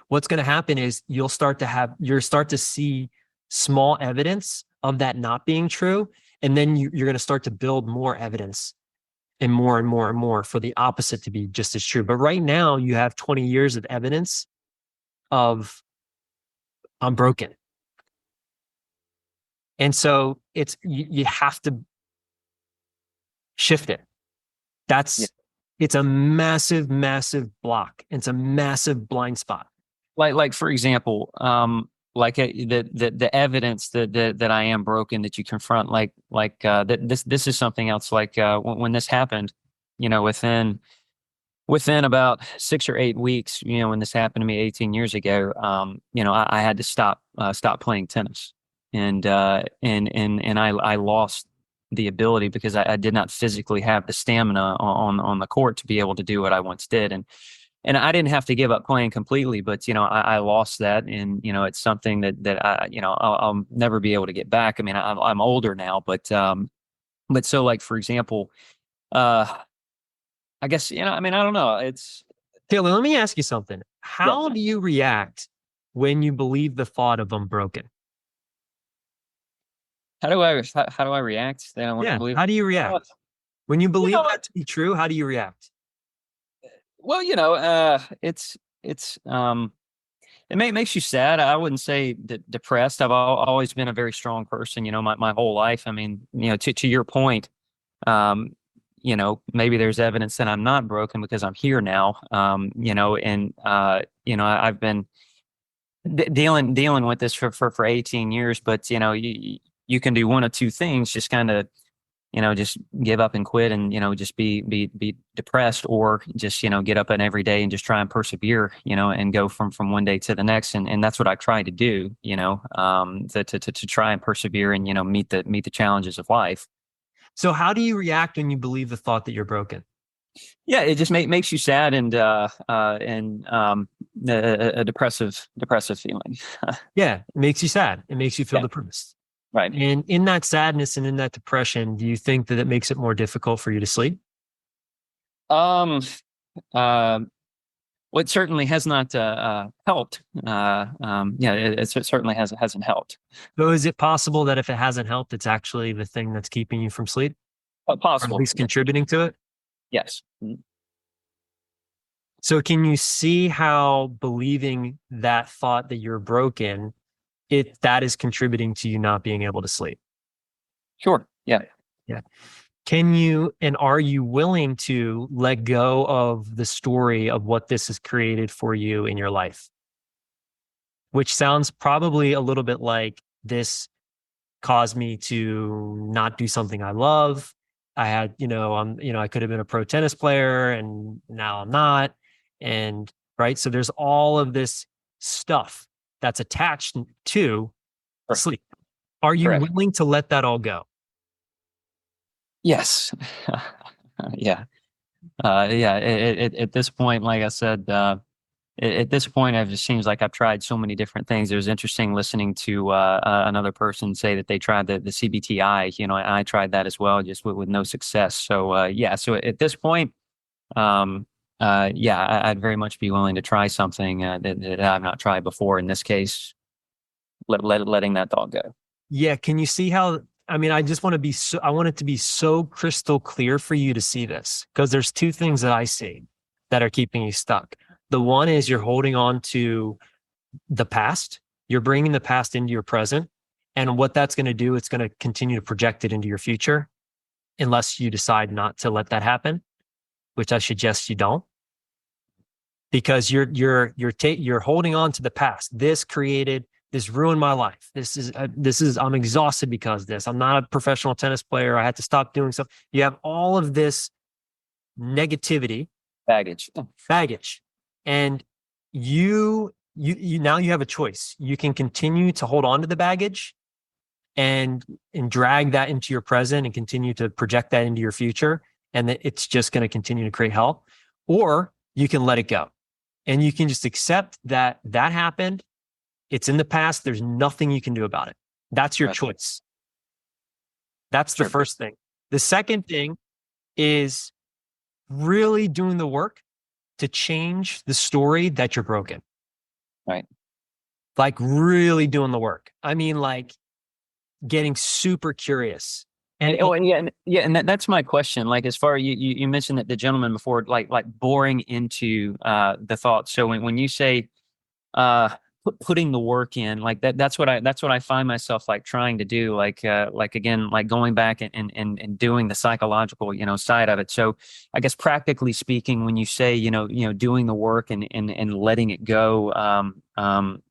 what's going to happen is you'll start to see small evidence of that not being true. And then you're going to start to build more evidence and more and more and more for the opposite to be just as true. But right now you have 20 years of evidence of I'm broken. And so you have to shift it. It's a massive, massive block. It's a massive blind spot. Like for example, the evidence that I am broken, that you confront, this is something else. When this happened, within about 6 or 8 weeks, when this happened to me 18 years ago, I had to stop playing tennis, and I lost the ability because I did not physically have the stamina on the court to be able to do what I once did. And I didn't have to give up playing completely, but, I lost that. And, it's something that I'll never be able to get back. I mean, I'm older now, but so like, for example, I guess, I don't know. It's Taylor, let me ask you something. How do you react when you believe the thought of I'm broken? How do I react? How do you react? When you believe that to be true, how do you react? Well, it makes you sad. I wouldn't say depressed. I've always been a very strong person, my whole life. I mean, to your point, maybe there's evidence that I'm not broken because I'm here now. I've been dealing with this for 18 years, but you can do one of two things: just kind of, just give up and quit and, just be depressed, or just, get up every day and just try and persevere, and go from one day to the next. And that's what I try to do, to try and persevere and, meet the challenges of life. So how do you react when you believe the thought that you're broken? Yeah, it just makes you sad and a depressive feeling. Yeah, it makes you sad. It makes you feel depressed. Right. And in that sadness and in that depression, do you think that it makes it more difficult for you to sleep? Um, uh, well, it certainly has not helped. Yeah, it certainly hasn't helped. So is it possible that if it hasn't helped, it's actually the thing that's keeping you from sleep, or at Possible. least contributing to it? Yes. So can you see how believing that thought that you're broken, that is contributing to you not being able to sleep? Sure. Yeah. Yeah. Can you, and are you willing to let go of the story of what this has created for you in your life? Which sounds probably a little bit like, this caused me to not do something I love. I had, I could have been a pro tennis player and now I'm not. And right. So there's all of this stuff that's attached to sleep. Are you Correct. willing to let that all go? Yes. Yeah. Yeah. At this point, like I said, at this point, it just seems like I've tried so many different things. It was interesting listening to another person say that they tried the CBT-I. And I tried that as well, just with no success. So yeah. So at this point, yeah, I'd very much be willing to try something that I've not tried before. In this case, letting that thought go. Yeah. Can you see how? I mean, I just want to be I want it to be so crystal clear for you to see this, because there's two things that I see that are keeping you stuck. The one is you're holding on to the past. You're bringing the past into your present. And what that's going to do, it's going to continue to project it into your future unless you decide not to let that happen, which I suggest you don't. Because you're holding on to the past. This ruined my life. I'm exhausted because of this. I'm not a professional tennis player. I had to stop doing stuff. You have all of this negativity, baggage. And you now you have a choice. You can continue to hold on to the baggage and drag that into your present and continue to project that into your future. And that it's just going to continue to create hell, or you can let it go and you can just accept that happened. It's in the past. There's nothing you can do about it. That's your choice. That's the first thing. The second thing is really doing the work to change the story that you're broken. Right. Like really doing the work. I mean, like getting super curious. And that's my question. Like, as far as you mentioned that the gentleman before, like boring into the thoughts. So when you say putting the work in, like that's what I find myself like trying to do, like again, like going back and doing the psychological side of it. So I guess practically speaking, when you say doing the work and letting it go,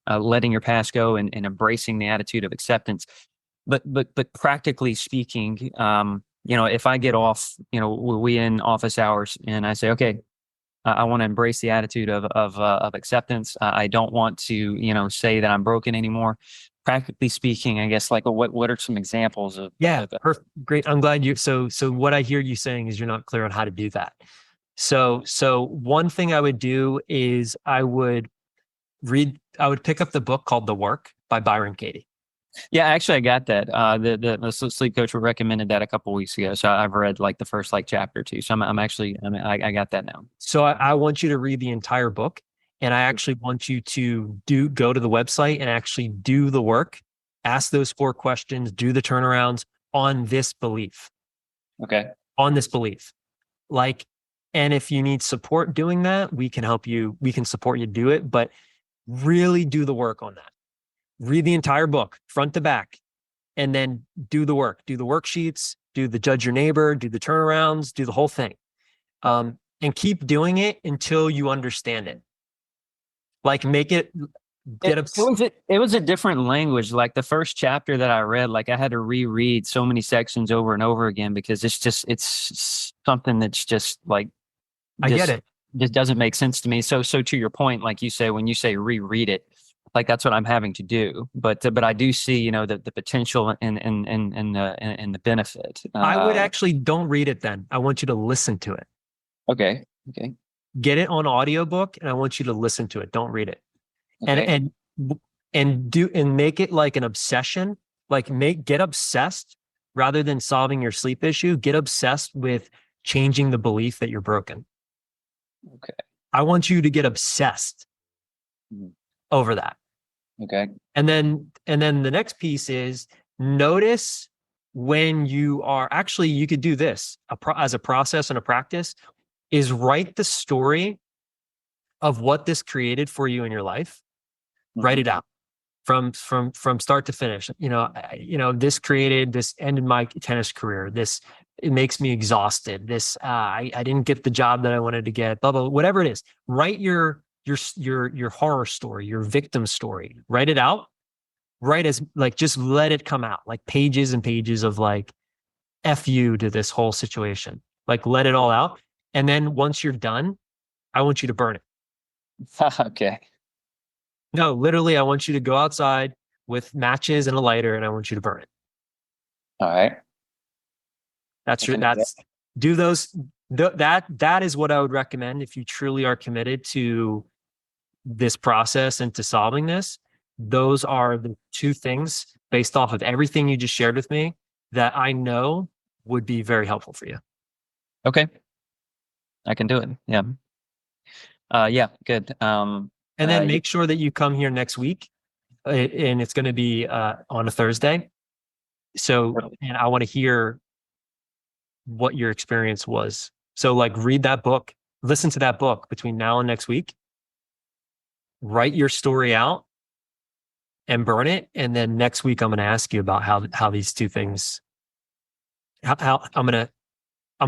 letting your past go and embracing the attitude of acceptance, but practically speaking, if I get off, we in office hours and I say, okay, I want to embrace the attitude of acceptance. I don't want to, say that I'm broken anymore. Practically speaking, I guess, like, what are some examples of? Yeah, perfect. Great. I'm glad you. So what I hear you saying is you're not clear on how to do that. So one thing I would do is I would pick up the book called The Work by Byron Katie. Yeah, actually, I got that. The sleep coach recommended that a couple of weeks ago. So I've read like the first chapter or two. So I got that now. So I want you to read the entire book, and I actually want you to go to the website and actually do the work, ask those 4 questions, do the turnarounds on this belief. Okay. On this belief. And if you need support doing that, we can help you. We can support you do it, but really do the work on that. Read the entire book front to back, and then do the work, do the worksheets, do the judge your neighbor, do the turnarounds, do the whole thing. And keep doing it until you understand it. Like make it, it was a different language. Like the first chapter that I read, like I had to reread so many sections over and over again, because it's something that's just like, I get it. Just doesn't make sense to me. So to your point, like you say, when you say reread it, like that's what I'm having to do, but I do see, the potential and the benefit. I would actually don't read it then. I want you to listen to it. Okay. Get it on audiobook, and I want you to listen to it. Don't read it. Okay. And make it like an obsession Like get obsessed rather than solving your sleep issue. Get obsessed with changing the belief that you're broken. Okay. I want you to get obsessed over that. Okay. And then the next piece is notice when you are actually, you could do this as a process and a practice, is write the story of what this created for you in your life. Write it out from start to finish. This ended my tennis career. It makes me exhausted. I didn't get the job that I wanted to get, blah, blah, whatever it is. Write your horror story, your victim story. Write it out. Write as like, just let it come out, like pages and pages of like, F you to this whole situation. Like, let it all out. And then once you're done, I want you to burn it. Okay. No, literally, I want you to go outside with matches and a lighter, and I want you to burn it. All right. Do those. That is what I would recommend if you truly are committed to this process and to solving this. Those are the two things based off of everything you just shared with me that I know would be very helpful for you. Okay. I can do it. Yeah. Yeah, good. And then make sure that you come here next week, and it's going to be on a Thursday. So, and I want to hear what your experience was. So like read that book, listen to that book between now and next week, write your story out and burn it. And then next week, I'm going to ask you about how these two things, how I'm going to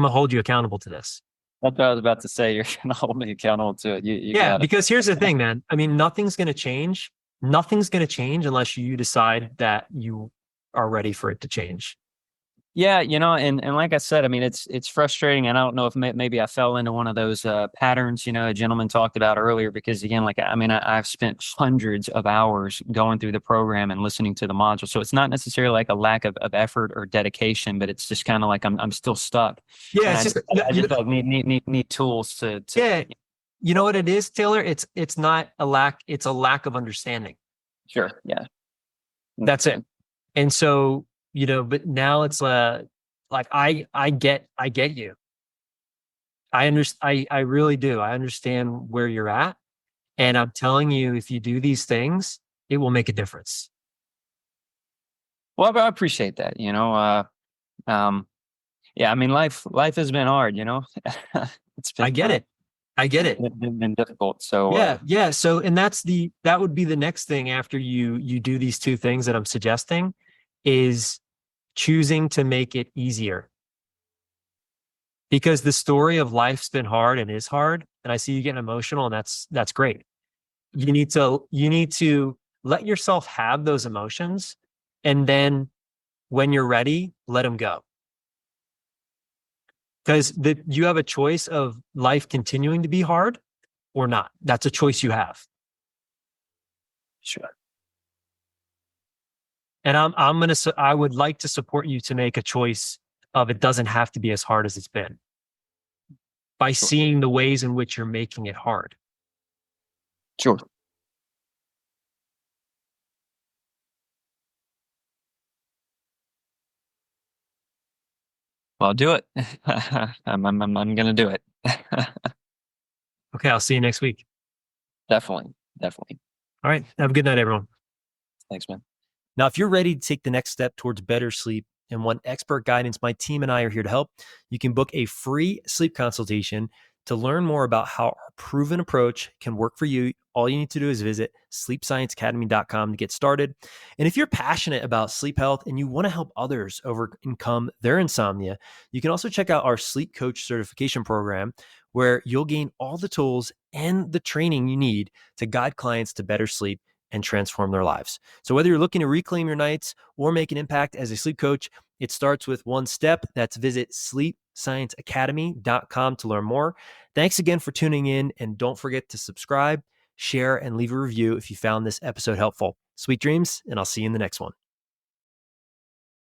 hold you accountable to this. That's what I was about to say. You're going to hold me accountable to it. Yeah, because here's the thing, man. I mean, nothing's going to change. Nothing's going to change unless you decide that you are ready for it to change. Yeah, and like I said, I mean, it's frustrating. And I don't know if maybe I fell into one of those patterns, a gentleman talked about earlier, because again, like, I mean, I've spent hundreds of hours going through the program and listening to the module. So it's not necessarily like a lack of effort or dedication, but it's just kind of like I'm still stuck. Yeah, I just like need tools to. Yeah, you know what it is, Taylor? It's not a lack. It's a lack of understanding. Sure. Yeah. That's it. And so, but now it's like I get you. I understand. I really do. I understand where you're at, and I'm telling you, if you do these things, it will make a difference. Well, I appreciate that. Yeah, I mean, life has been hard. It's been. I get it. It's been difficult. So yeah. So, and that would be the next thing after you do these two things that I'm suggesting, is choosing to make it easier. Because the story of life's been hard and is hard, and I see you getting emotional, and that's great. You need to let yourself have those emotions, and then when you're ready, let them go. Because you have a choice of life continuing to be hard or not. That's a choice you have. Sure. And I would like to support you to make a choice of it doesn't have to be as hard as it's been, by seeing the ways in which you're making it hard. Sure. Well, I'll do it. I'm going to do it. Okay. I'll see you next week. Definitely. All right. Have a good night, everyone. Thanks, man. Now, if you're ready to take the next step towards better sleep and want expert guidance, my team and I are here to help. You can book a free sleep consultation to learn more about how our proven approach can work for you. All you need to do is visit sleepscienceacademy.com to get started. And if you're passionate about sleep health and you want to help others overcome their insomnia, you can also check out our sleep coach certification program, where you'll gain all the tools and the training you need to guide clients to better sleep and transform their lives. So whether you're looking to reclaim your nights or make an impact as a sleep coach, it starts with one step. That's visit sleepscienceacademy.com to learn more. Thanks again for tuning in, and don't forget to subscribe, share, and leave a review if you found this episode helpful. Sweet dreams, and I'll see you in the next one.